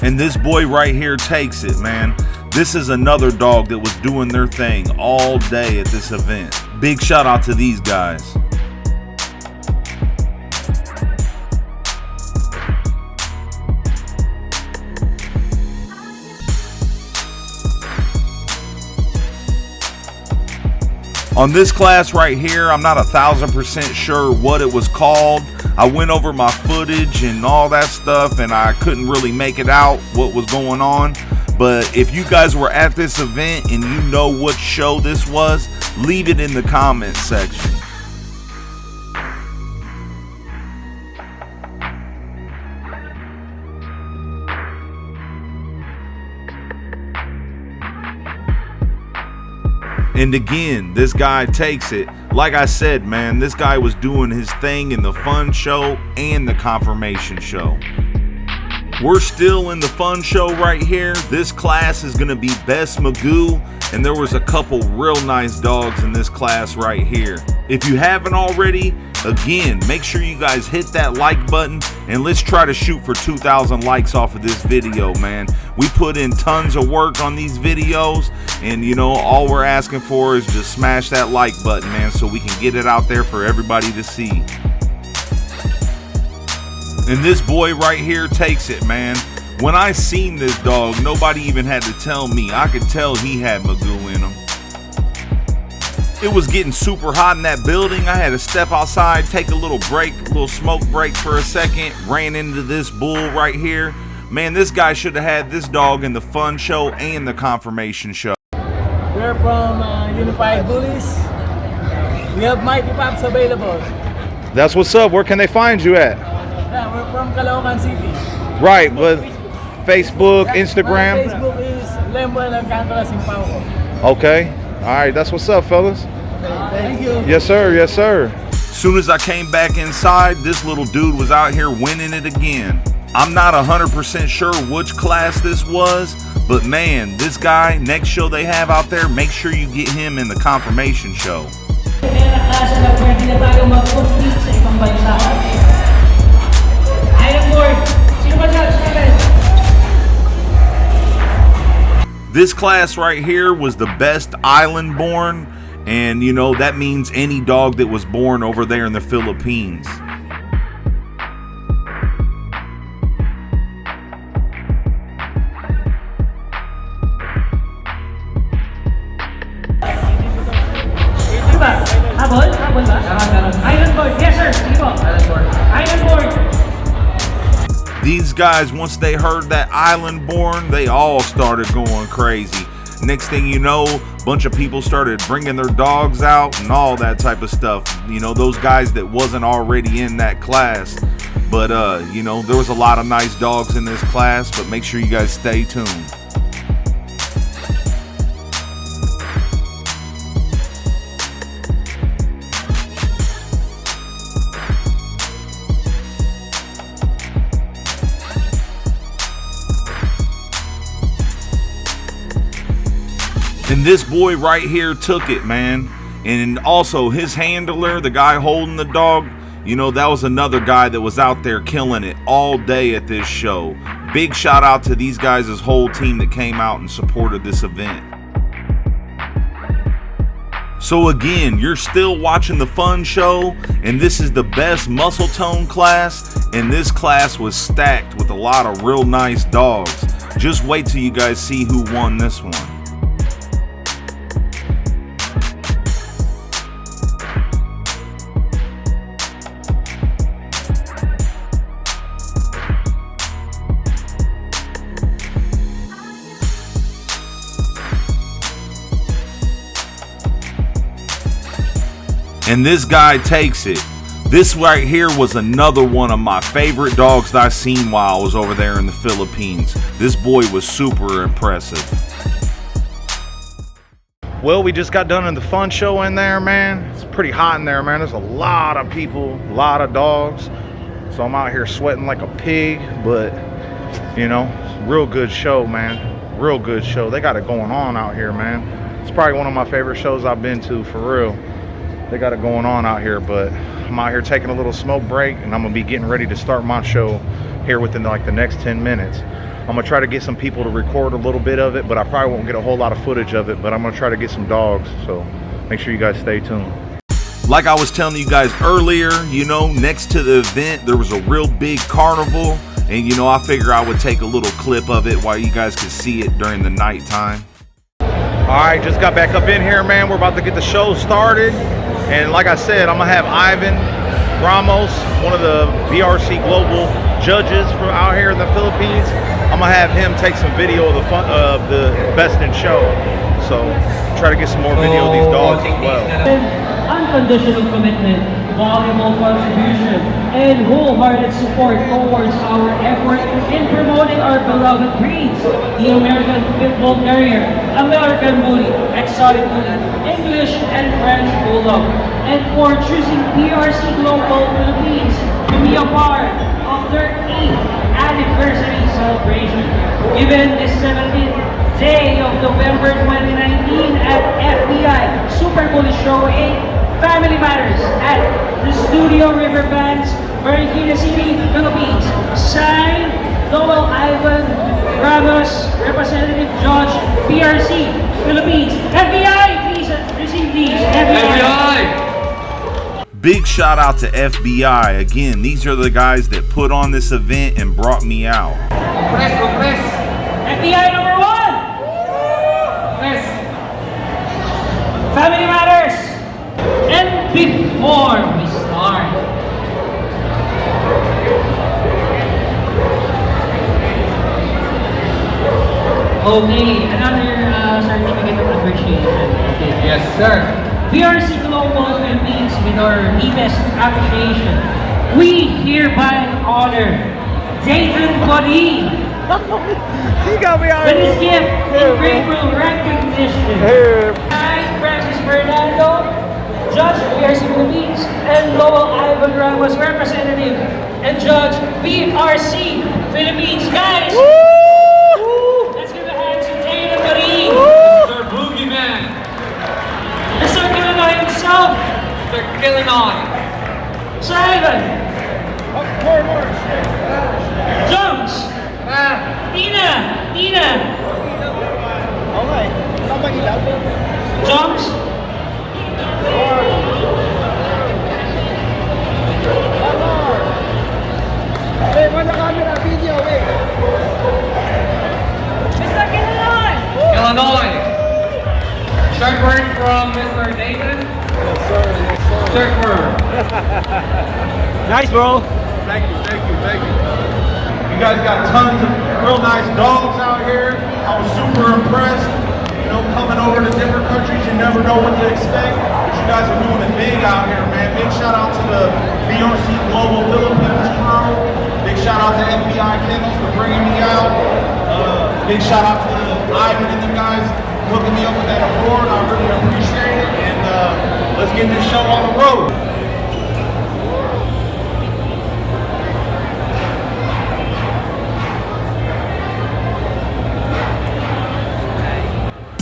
And this boy right here takes it, man. This is another dog that was doing their thing all day at this event. Big shout out to these guys. On this class right here, I'm not 1000% sure what it was called. I went over my footage and all that stuff, and I couldn't really make it out what was going on. But if you guys were at this event and you know what show this was, leave it in the comment section. And again, this guy takes it. Like I said, man, this guy was doing his thing in the fun show and the confirmation show. We're still in the fun show right here. This class is gonna be Best Magoo, and there was a couple real nice dogs in this class right here. If you haven't already, again, make sure you guys hit that like button, and let's try to shoot for 2,000 likes off of this video, man. We put in tons of work on these videos, and you know, all we're asking for is just smash that like button, man, so we can get it out there for everybody to see. And this boy right here takes it, man. When I seen this dog, nobody even had to tell me. I could tell he had Magoo in him. It was getting super hot in that building. I had to step outside, take a little break, a little smoke break for a second. Ran into this bull right here. Man, this guy should have had this dog in the fun show and the confirmation show. We're from Unified Bullies. We have Mighty Pups available. That's what's up. Where can they find you at? Yeah, we're from Caloocan City. Right, but Facebook, Instagram. Facebook is Lembo and Alcantara Simpao. Okay. All right, that's what's up, fellas. Thank you. Yes, sir. Yes, sir. Soon as I came back inside, this little dude was out here winning it again. I'm not 100% sure which class this was, but man, this guy, next show they have out there, make sure you get him in the confirmation show. This class right here was the best island born, and you know, that means any dog that was born over there in the Philippines. These guys, once they heard that island born, they all started going crazy. Next thing you know, a bunch of people started bringing their dogs out and all that type of stuff. You know, those guys that wasn't already in that class. But, you know, there was a lot of nice dogs in this class, but make sure you guys stay tuned. And this boy right here took it, man. And also his handler, the guy holding the dog, you know, that was another guy that was out there killing it all day at this show. Big shout out to these guys, this whole team that came out and supported this event. So again, you're still watching the fun show, and this is the best muscle tone class, and this class was stacked with a lot of real nice dogs. Just wait till you guys see who won this one. And this guy takes it. This right here was another one of my favorite dogs that I seen while I was over there in the Philippines. This boy was super impressive. Well, we just got done in the fun show in there, man. It's pretty hot in there, man. There's a lot of people, a lot of dogs. So I'm out here sweating like a pig, but you know, it's a real good show, man. Real good show. They got it going on out here, man. It's probably one of my favorite shows I've been to, for real. They got it going on out here, but I'm out here taking a little smoke break, and I'm gonna be getting ready to start my show here within like the next 10 minutes. I'm gonna try to get some people to record a little bit of it, but I probably won't get a whole lot of footage of it, but I'm gonna try to get some dogs, so make sure you guys stay tuned. Like I was telling you guys earlier, you know, next to the event, there was a real big carnival, and you know, I figure I would take a little clip of it while you guys could see it during the nighttime. All right, just got back up in here, man. We're about to get the show started. And like I said, I'm gonna have Ivan Ramos, one of the BRC Global judges from out here in the Philippines. I'm gonna have him take some video of the best in show. So try to get some more video of these dogs as well. Unconditional commitment, valuable contribution, and wholehearted support towards our effort in promoting our beloved breeds, the American Terrier, American Bully, Exotic Bully, English and French Bulldog, and for choosing BRC Global Philippines to be a part of their 8th anniversary celebration, given this 17th day of November 2019 at FBI Super Bully Show 8 Family Matters at the Studio Riverbanks, Marikina City, Philippines. Signed, Noel Ivan Ramos, Representative Judge, BRC, Philippines. FBI, please receive these. FBI! Big shout out to FBI. Again, these are the guys that put on this event and brought me out. FBI number 1! Yes. Family Matters! And before we start, okay, another certificate of appreciation. Okay. Yes, sir. BRC Global Philippines, with our deepest appreciation, we hereby honor Dayton Bodine with his gift in grateful recognition. I, Francis Fernando, Judge BRC Philippines, and Lowell Ivan Ramos, Representative and Judge BRC Philippines. Guys, let's give a hand to Dayton Bodine. Mr. Boogeyman. Mr. Kilinois himself. Mr. Killinois. Sir Ivan. More. Jones. Tina. Okay. Jones. Hey, wala camera, video, wait. Mr. Kilinois. Illinois. Short word from Mr. Dayton. Yes, sir. Short word. Nice, bro. Thank you. You guys got tons of real nice dogs out here. I was super impressed. You know, coming over to different countries, you never know what to expect. But you guys are doing it big out here, man. Big shout out to the BRC Global Philippines crew. Big shout out to FBI Kennels for bringing me out. Big shout out to Ivan and the guys hooking me up with that award. I really appreciate it. And let's get this show on the road.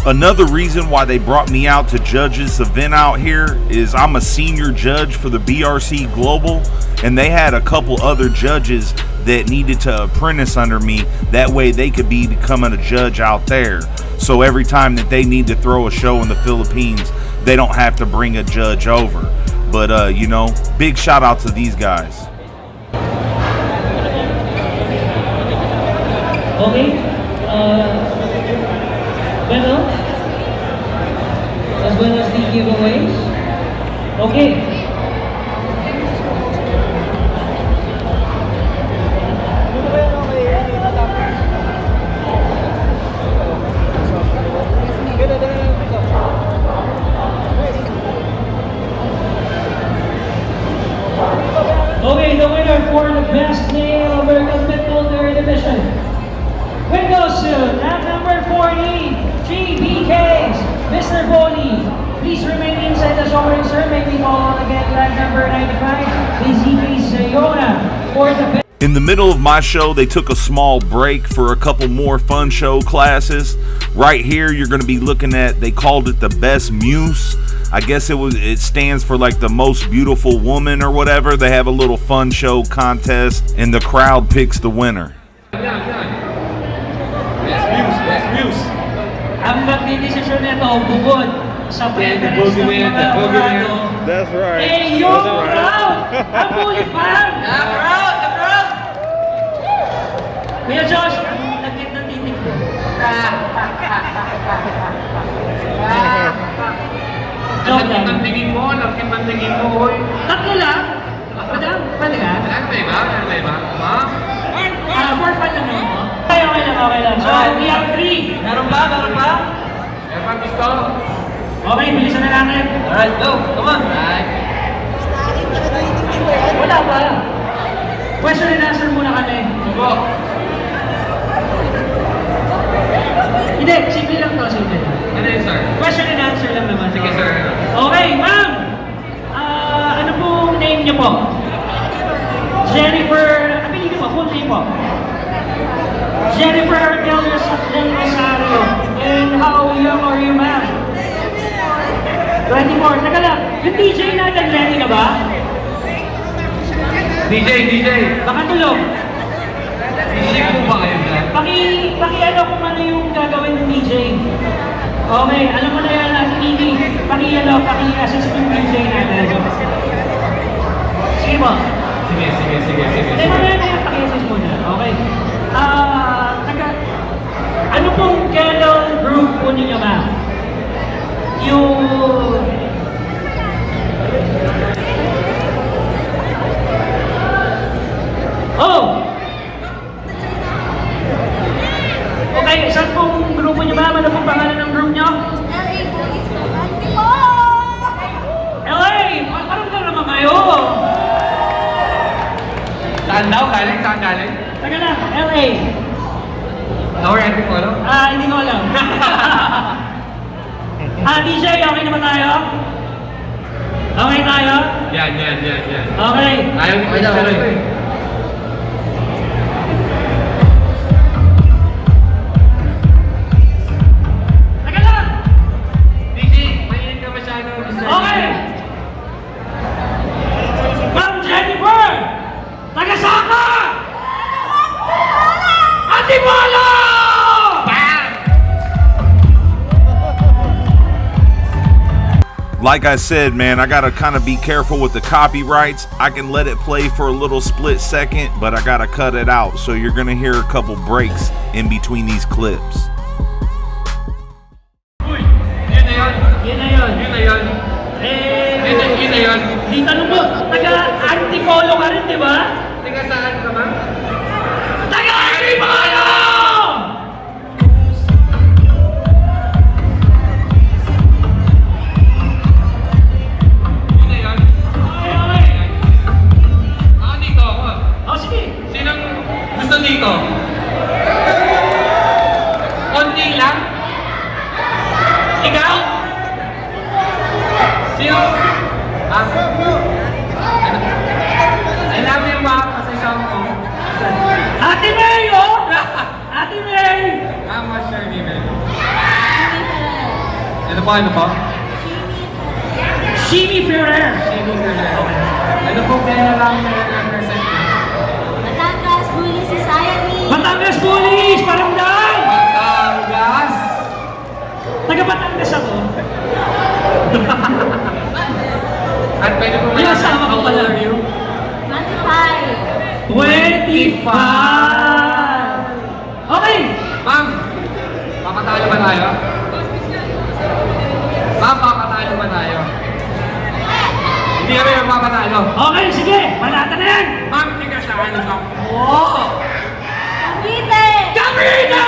Another reason why they brought me out to judge this event out here is I'm a senior judge for the BRC Global, and they had a couple other judges that needed to apprentice under me. That way they could be becoming a judge out there. So every time that they need to throw a show in the Philippines, they don't have to bring a judge over. But you know, big shout out to these guys. Okay. Well, as well as the giveaways. Okay. Okay, the winner for the best male American Bully Terrier division. We go soon at number 40, GBKs, Mr. Bodine. Please remain inside the showroom, sir. May we call on again flag number 95, BZK Sayona for the best. In the middle of my show, they took a small break for a couple more fun show classes. Right here, you're going to be looking at, they called it the Best Muse. I guess it stands for like the most beautiful woman or whatever. They have a little fun show contest, and the crowd picks the winner. Ang magdidesisyon nito bukod sa preference ng mga orado. That's right. Eh, yung crowd! Ang bully fan! The crowd! The crowd! Kuya Josh, nagkit ng titik ko. Joke lang. Laki man tingin mo, hoy. Tatlo lang? Madam, pwede ka? Ano ba? Ma? For fun lang naman po. Okay lang. So, we have 3. Meron ba? Meron pa gusto? Okay, bilisan na natin. Alright, go. Come on. Wala pa. Question and answer muna kami. Subo. Hindi, simple lang to, simple lang. Ano yun, sir? Question and answer lang naman. Sige, sir. Okay, ma'am. Ano pong name niyo po? Jennifer, napili niyo po, full name po. Jennifer Del Rosario. And how young are you, ma'am? 24. Teka lang, yung DJ natin, ready na ba? DJ. Baka tulog. DJ po ba kayo, sir? Paki ano kung ano yung gagawin ng DJ. Okay, alam mo na yan, paki-assist yung DJ natin. Sige mo. Sige. Hindi mo na paki-assist muna. Okay. Ano pong kennel group po ninyo, ma'am? Yung... Oh! Okay, saan pong grupo nyo, ma'am? Ano pong pangalan ng group nyo? LA Bullies po. LA! Parang ka naman kayo! Saan daw? Saan galing? Taga na, LA! Hindi ko alam. Hindi ko alam. DJ, okay naman tayo? Okay tayo? Yan. Okay. Ayaw ni Chris talaga eh. Taga lang! DJ, mainit ka masyado. Okay! Ma'am Jennifer! Taga Saka! Antipolo! Like I said, man, I gotta kind of be careful with the copyrights. I can let it play for a little split second, but I gotta cut it out. So you're gonna hear a couple breaks in between these clips. Uy, yun na yun. Yun na yun. Yun na yun. Di tanong mo, taga Antipolo ka rin, di ba? Tiga saan ka ba? Taga Antipolo! Yun na yun. Okay. Dito ako. Oh, sige. Sinong gusto dito? Konti lang? Ikaw? Sino? Alam mo yung mga kasasama ko? Ate May, oh! Ate May! What's your name? Ano po, ano po? Shimi Ferrer. Sino Ferrer? Ano po kaya lang nare-represent niyo? Batangas Bully Society! Batangas Bullies! Paramdam! Batangas! Taga Batangas ako. At pwede po May kasama ka pala. 25! 25! Okay! Ma'am, papatalo ba tayo? Ma'am, papatalo ba tayo? Hindi kami magpapatalo. Okay, sige! Manata na yan! Ma'am, tiga saan ka? Oo! Cavite! Cavite!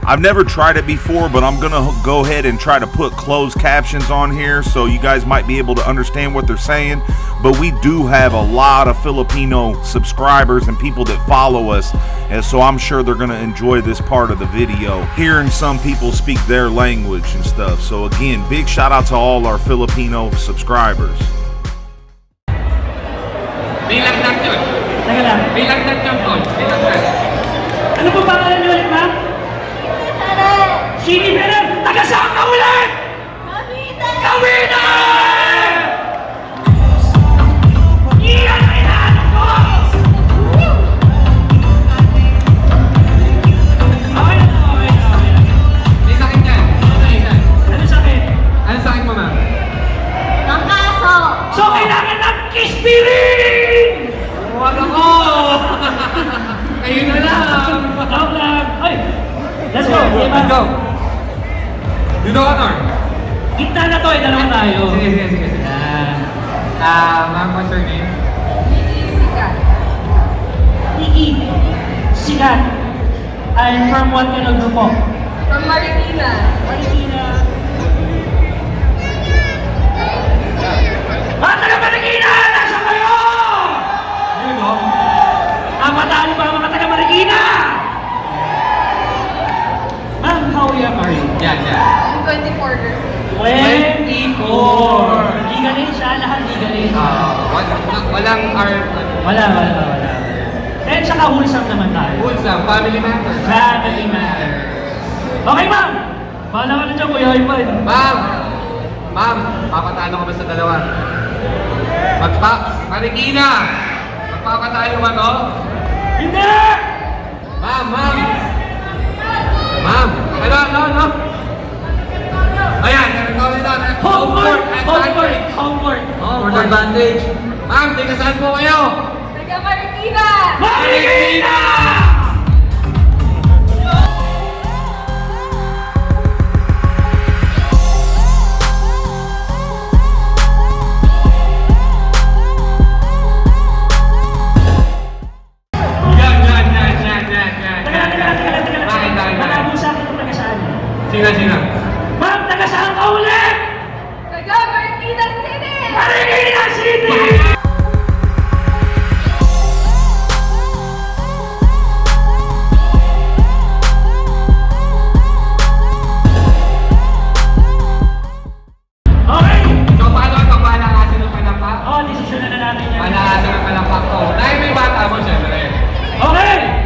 I've never tried it before, but I'm gonna go ahead and try to put closed captions on here so you guys might be able to understand what they're saying. But we do have a lot of Filipino subscribers and people that follow us, and so I'm sure they're gonna enjoy this part of the video, hearing some people speak their language and stuff. So again, big shout out to all our Filipino subscribers. May lagdag yun. Teka lang. May lagdag yun, Tol. May lagdag. Ano po pangalan niyo ulit, ma'am? Shimi Ferrer! Taga saan ka ulit? Cavite! Cavite! Iyan ang hinahanap ko! Okay na, okay na, okay na. May sakit yan. May sakit. Ano sakit? Ano sakit mo, ma'am? Ang kaso! So, kailangan ng kispirin! Huwag ako! Kayo na lang! Joke lang! Ay! Let's go! Sige, Let's go! Dito ka, Nor. Gitna na to, dalawa tayo. Sige, sige, sige. Yan. Ma'am, what's your name? Iki. Sikat. I'm from what kennel group po? From Marikina! Marikina. Mga taga Marikina! Nasa kayo! Yun, no? Matalo pa ang mga taga Marikina! Ma'am, how young are you? Yan, yan. I'm 24 years old. 24! Ligaling siya, lahat ligaling. Walang arm. Wala. Eh, tsaka wholesome naman tayo. Wholesome. Family matters. Family matter. Okay, ma'am! Bahala ka na dyan, kuya Ivan. Ma'am! Ma'am, papatalo ka ba sa dalawa? Marikina! Magpapatalo ba to? Hindi! Ma'am! Ano? Ayan, narinig ko dito. Home court. Advantage. Ma'am, taga saan po kayo? Taga Marikina! Marikina! Sino? Ma'am, taga saan ka ulit? Taga Marikina City! Marikina City! Okay! So, paano palakasin ng palakpak? Oh, desisyon na natin yan. Palakasin ng palakpak to. Dahil may bata mo, syempre. Okay!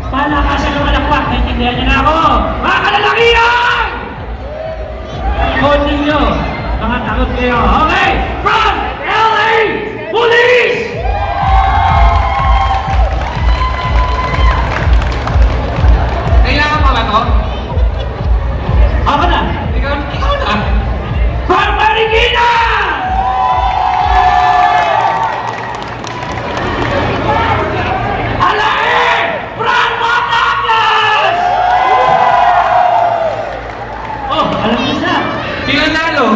Palakasan ng malakpak, naintindihan niyo na ako! Mga kalalakihan! Konti nyo, mga takot kayo. Okay! From LA Bullies! Kailangan pa ba to? Ako na! Ikaw na. From Marikina! Alae! From Batangas! Oh, alam niyo na. Sino nalo?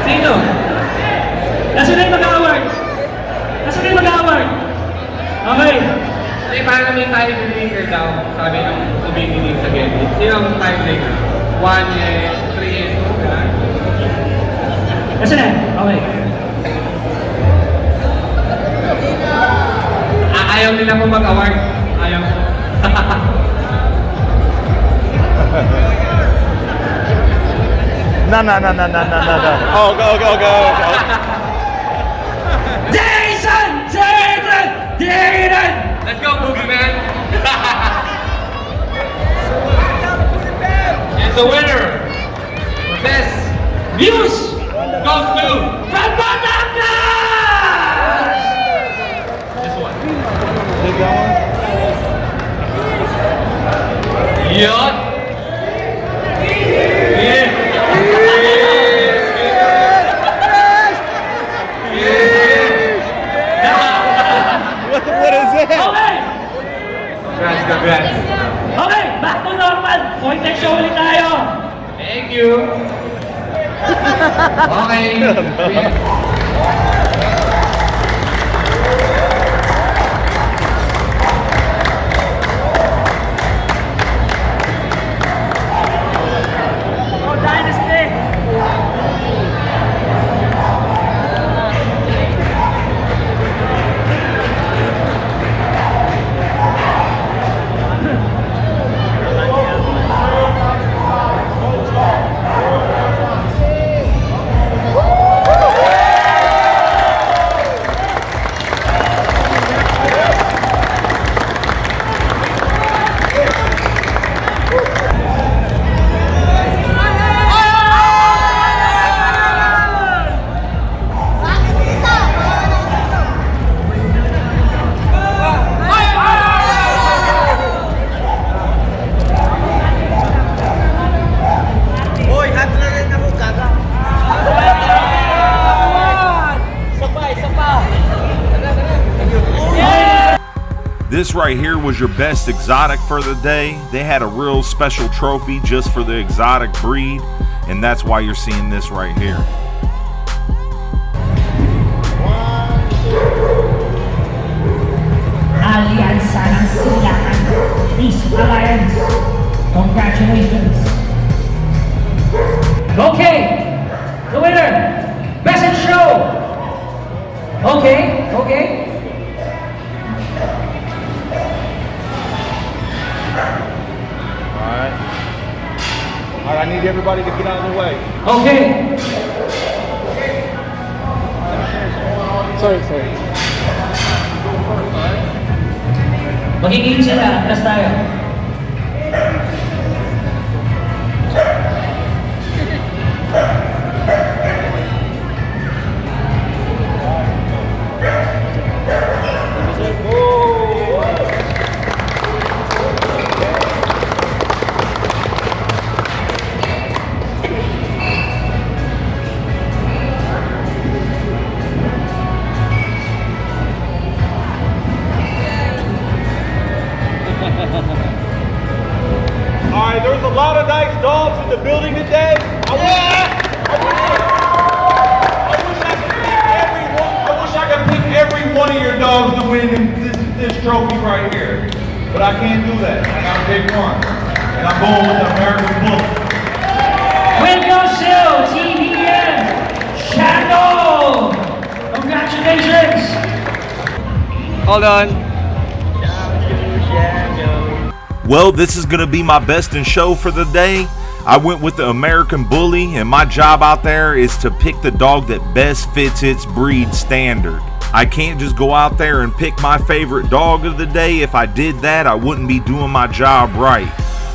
Sino? Nasaan na yung mag-award? Okay. Ay, parang may tiebreaker daw. Sabi ng tumitingin sa game. Sino ang tiebreaker? 1 and 3 and 2. Ganun. Nasaan na? Okay. Ayaw nila po mag-award. Ayaw. No. Oh, go. Dayton! Let's go, Boogeyman. And the winner for best views goes to this one. Yup. What is it? Okay! Congrats. Okay, back to normal. Point and show ulit tayo. Thank you. Okay. This right here was your best exotic for the day. They had a real special trophy just for the exotic breed, and that's why you're seeing this right here. Allianza ng Silangan. Peace Alliance. Congratulations. Okay, the winner, Best in Show. Okay. All right, I need everybody to get out of the way. Okay. Sorry. Magiging sila, atras tayo. All right, there's a lot of nice dogs in the building today. I wish I could pick every one of your dogs to win this trophy right here. But I can't do that. I gotta pick one. And I'm going with the American Bully. Win goes to TVN Shadow. Congratulations. Hold on. Well, this is going to be my best in show for the day. I went with the American Bully, and my job out there is to pick the dog that best fits its breed standard. I can't just go out there and pick my favorite dog of the day. If I did that, I wouldn't be doing my job right.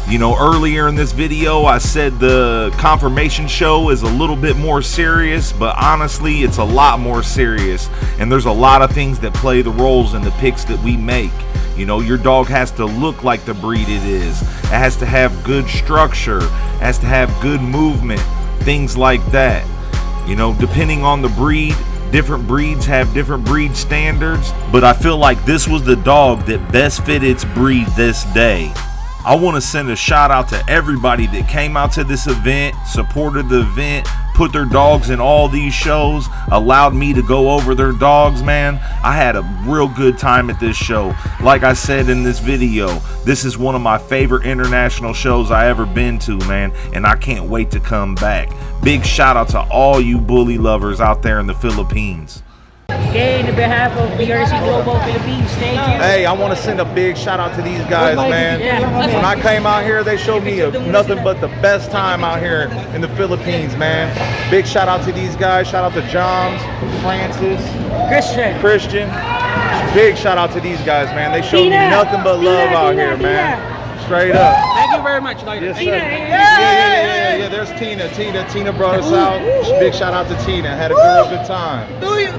You know, earlier in this video, I said the confirmation show is a little bit more serious, but honestly, it's a lot more serious. And there's a lot of things that play the roles in the picks that we make. You know, your dog has to look like the breed it is. It has to have good structure. It has to have good movement. Things like that. You know, depending on the breed, different breeds have different breed standards. But I feel like this was the dog that best fit its breed this day. I want to send a shout out to everybody that came out to this event, supported the event, put their dogs in all these shows, allowed me to go over their dogs, man. I had a real good time at this show. Like I said in this video, this is one of my favorite international shows I ever been to, man, and I can't wait to come back. Big shout out to all you bully lovers out there in the Philippines. Okay, on behalf of BRC Global Philippines, thank you. Hey, I want to send a big shout out to these guys, man. When I came out here, they showed me nothing but the best time out here in the Philippines, man. Big shout out to these guys. Shout out to Johns, Francis, Christian. Big shout out to these guys, man. They showed me nothing but love out here, man. Straight up. Thank you very much, Lloyd. Yes, sir. Yeah. There's Tina. Tina brought us out. Big shout out to Tina. Had a good time.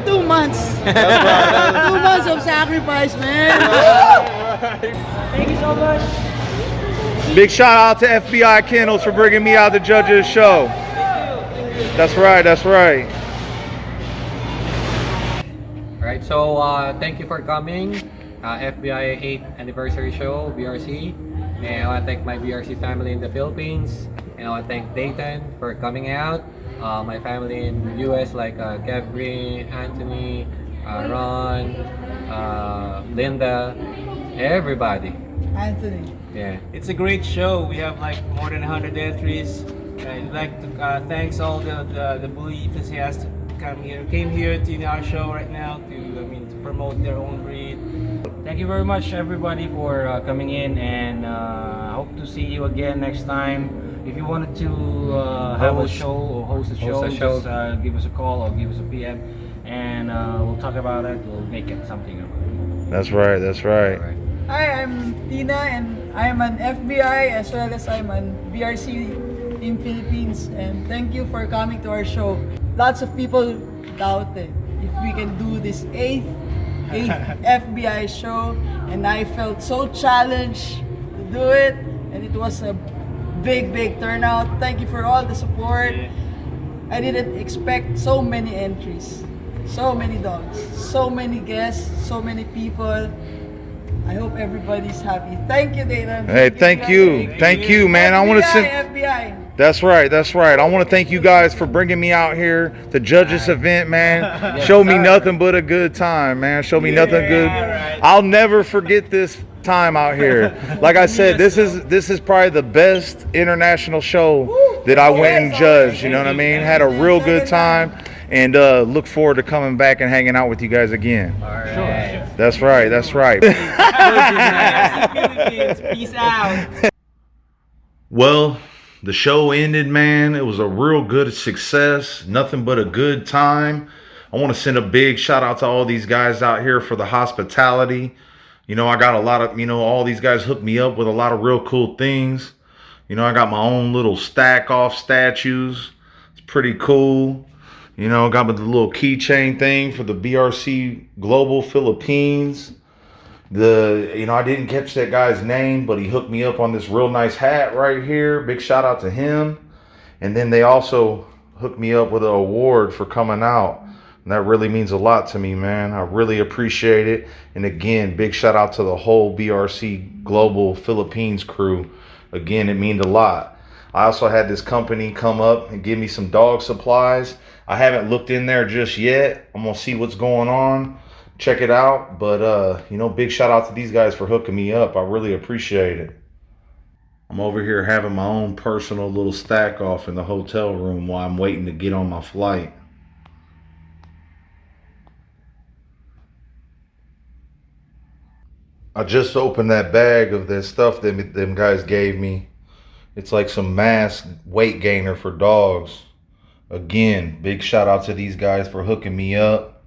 2 months. That's right. 2 months of sacrifice, man. Thank you so much. Big shout out to FBI Kennels for bringing me out to Judges show. That's right. Alright, so thank you for coming. FBI 8th anniversary show, BRC. And I want to thank my BRC family in the Philippines. And I want to thank Dayton for coming out. My family in the US like Kevin, Anthony, Ron, Linda, everybody. Anthony. Yeah. It's a great show. We have like more than 100 entries. I'd like to thanks all the bully enthusiasts who came here to our show right now to promote their own breed. Thank you very much, everybody, for coming in, and hope to see you again next time. If you wanted to have a show or host a show, just give us a call or give us a PM, and we'll talk about it. We'll make it something. That's right. Hi, I'm Tina, and I'm an FBI as well as I'm an BRC in Philippines. And thank you for coming to our show. Lots of people doubted if we can do this eighth FBI show, and I felt so challenged to do it, and it was a big turnout. Thank you for all the support. I didn't expect so many entries, so many dogs, so many guests, so many people. I hope everybody's happy. Thank you, Dayton. Hey, thank you, man. I want to send. FBI. That's right. I want to thank you guys for bringing me out here, the Judges event, man. Show me nothing but a good time, man. Show me nothing good. I'll never forget this time out here. Like I said, this is probably the best international show that I went and judged. You know what I mean? Had a real good time, and look forward to coming back and hanging out with you guys again. All right. That's right. Peace out. Well, the show ended, man. It was a real good success. Nothing but a good time. I want to send a big shout out to all these guys out here for the hospitality. You know, I got a lot of, all these guys hooked me up with a lot of real cool things. I got my own little stack off statues. It's pretty cool. Got the little keychain thing for the BRC Global Philippines. I didn't catch that guy's name, but he hooked me up on this real nice hat right here. Big shout out to him. And then they also hooked me up with an award for coming out. And that really means a lot to me, man. I really appreciate it. And again, big shout out to the whole BRC Global Philippines crew. Again, it means a lot. I also had this company come up and give me some dog supplies. I haven't looked in there just yet. I'm going to see what's going on. Check it out. But, big shout out to these guys for hooking me up. I really appreciate it. I'm over here having my own personal little stack off in the hotel room while I'm waiting to get on my flight. I just opened that bag of that stuff that them guys gave me. It's like some mass weight gainer for dogs. Again, big shout out to these guys for hooking me up.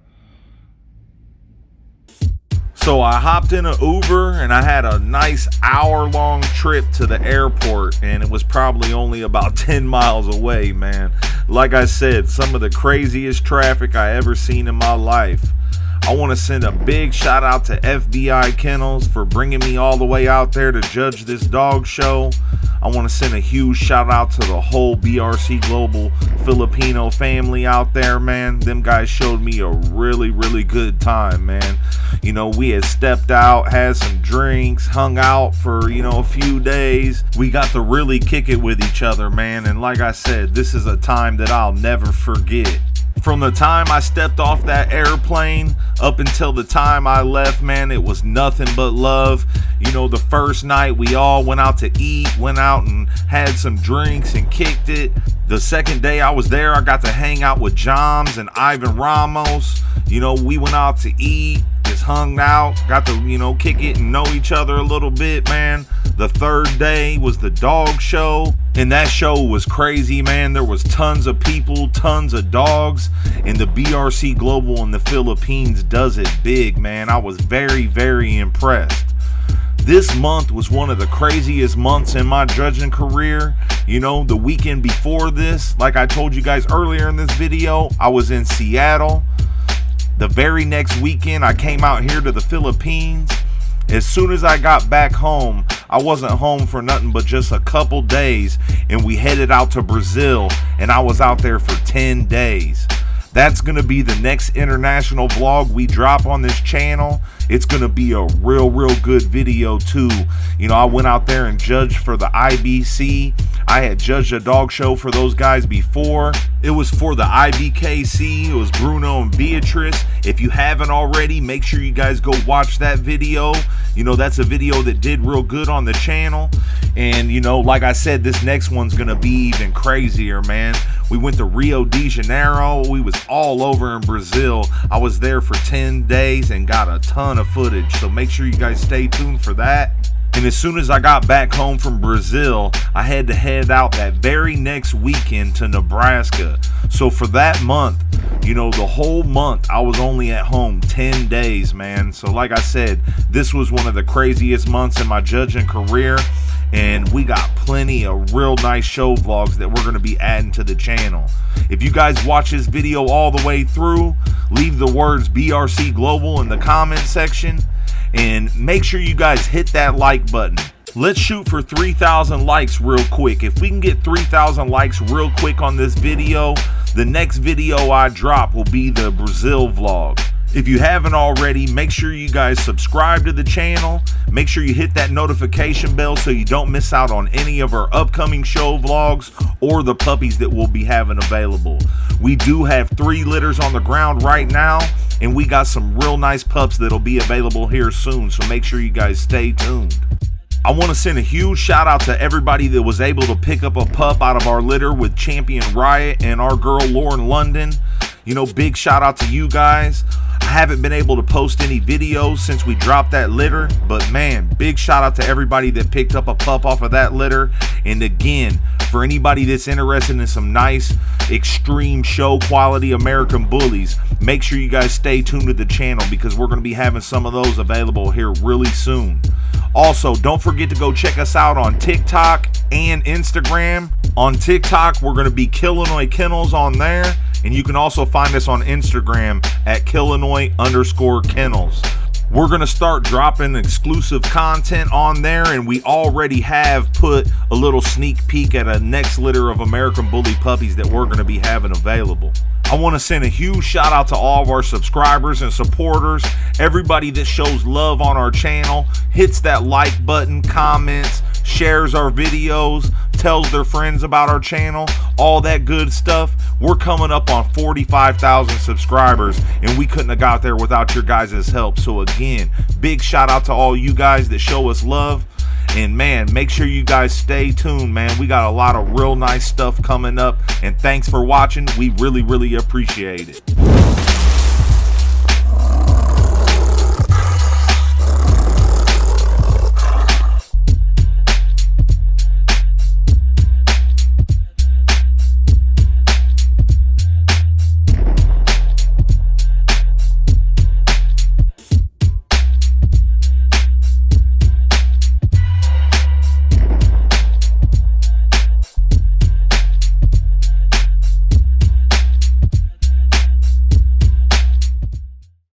So I hopped in an Uber and I had a nice hour-long trip to the airport, and it was probably only about 10 miles away, man. Like I said, some of the craziest traffic I ever seen in my life. I want to send a big shout out to FBI Kennels for bringing me all the way out there to judge this dog show. I want to send a huge shout out to the whole BRC Global Filipino family out there, man. Them guys showed me a really, really good time, man. We had stepped out, had some drinks, hung out for, a few days. We got to really kick it with each other, man. And like I said, this is a time that I'll never forget. From the time I stepped off that airplane up until the time I left, man, it was nothing but love. The first night we all went out to eat, went out and had some drinks and kicked it. The second day I was there, I got to hang out with Joms and Ivan Ramos. We went out to eat, just hung out, got to, kick it and know each other a little bit, man. The third day was the dog show. And that show was crazy, man. There was tons of people, tons of dogs, and the BRC Global in the Philippines does it big, man. I was very, very impressed. This month was one of the craziest months in my judging career. You know, the weekend before this, like I told you guys earlier in this video, I was in Seattle. The very next weekend, I came out here to the Philippines. As soon as I got back home, I wasn't home for nothing but just a couple days, and we headed out to Brazil, and I was out there for 10 days. That's gonna be the next international vlog we drop on this channel. It's gonna be a real good video too. You know, I went out there and judged for the IBC. I had judged a dog show for those guys before. It was for the IBKC. It was Bruno and Beatrice. If you haven't already, make sure you guys go watch that video. You know, that's a video that did real good on the channel. And you know, like I said, this next one's gonna be even crazier, man. We went to Rio de Janeiro. We was all over in Brazil. I was there for 10 days and got a ton of footage. So make sure you guys stay tuned for that. And as soon as I got back home from Brazil, I had to head out that very next weekend to Nebraska. So for that month, you know, the whole month, I was only at home 10 days, man. So like I said, this was one of the craziest months in my judging career. And we got plenty of real nice show vlogs that we're going to be adding to the channel. If you guys watch this video all the way through, leave the words BRC Global in the comment section. And make sure you guys hit that like button. Let's shoot for 3,000 likes real quick. If we can get 3,000 likes real quick on this video, the next video I drop will be the Brazil vlog. If you haven't already, make sure you guys subscribe to the channel. Make sure you hit that notification bell so you don't miss out on any of our upcoming show vlogs or the puppies that we'll be having available. We do have 3 litters on the ground right now, and we got some real nice pups that'll be available here soon, so make sure you guys stay tuned. I want to send a huge shout out to everybody that was able to pick up a pup out of our litter with Champion Riot and our girl Lauren London. You know, big shout out to you guys. I haven't been able to post any videos since we dropped that litter, but man, big shout out to everybody that picked up a pup off of that litter. And again, for anybody that's interested in some nice extreme show quality American bullies, make sure you guys stay tuned to the channel because we're going to be having some of those available here really soon. Also, don't forget to go check us out on TikTok and Instagram. On TikTok, we're going to be Killinois Kennels on there. And you can also find us on Instagram at Killinois_Kennels. We're going to start dropping exclusive content on there, and we already have put a little sneak peek at a next litter of American Bully puppies that we're going to be having available. I want to send a huge shout out to all of our subscribers and supporters, everybody that shows love on our channel, hits that like button, comments, shares our videos, tells their friends about our channel, all that good stuff. We're coming up on 45,000 subscribers, and we couldn't have got there without your guys' help. So again, big shout out to all you guys that show us love. And man, make sure you guys stay tuned, man. We got a lot of real nice stuff coming up, and thanks for watching. We really appreciate it.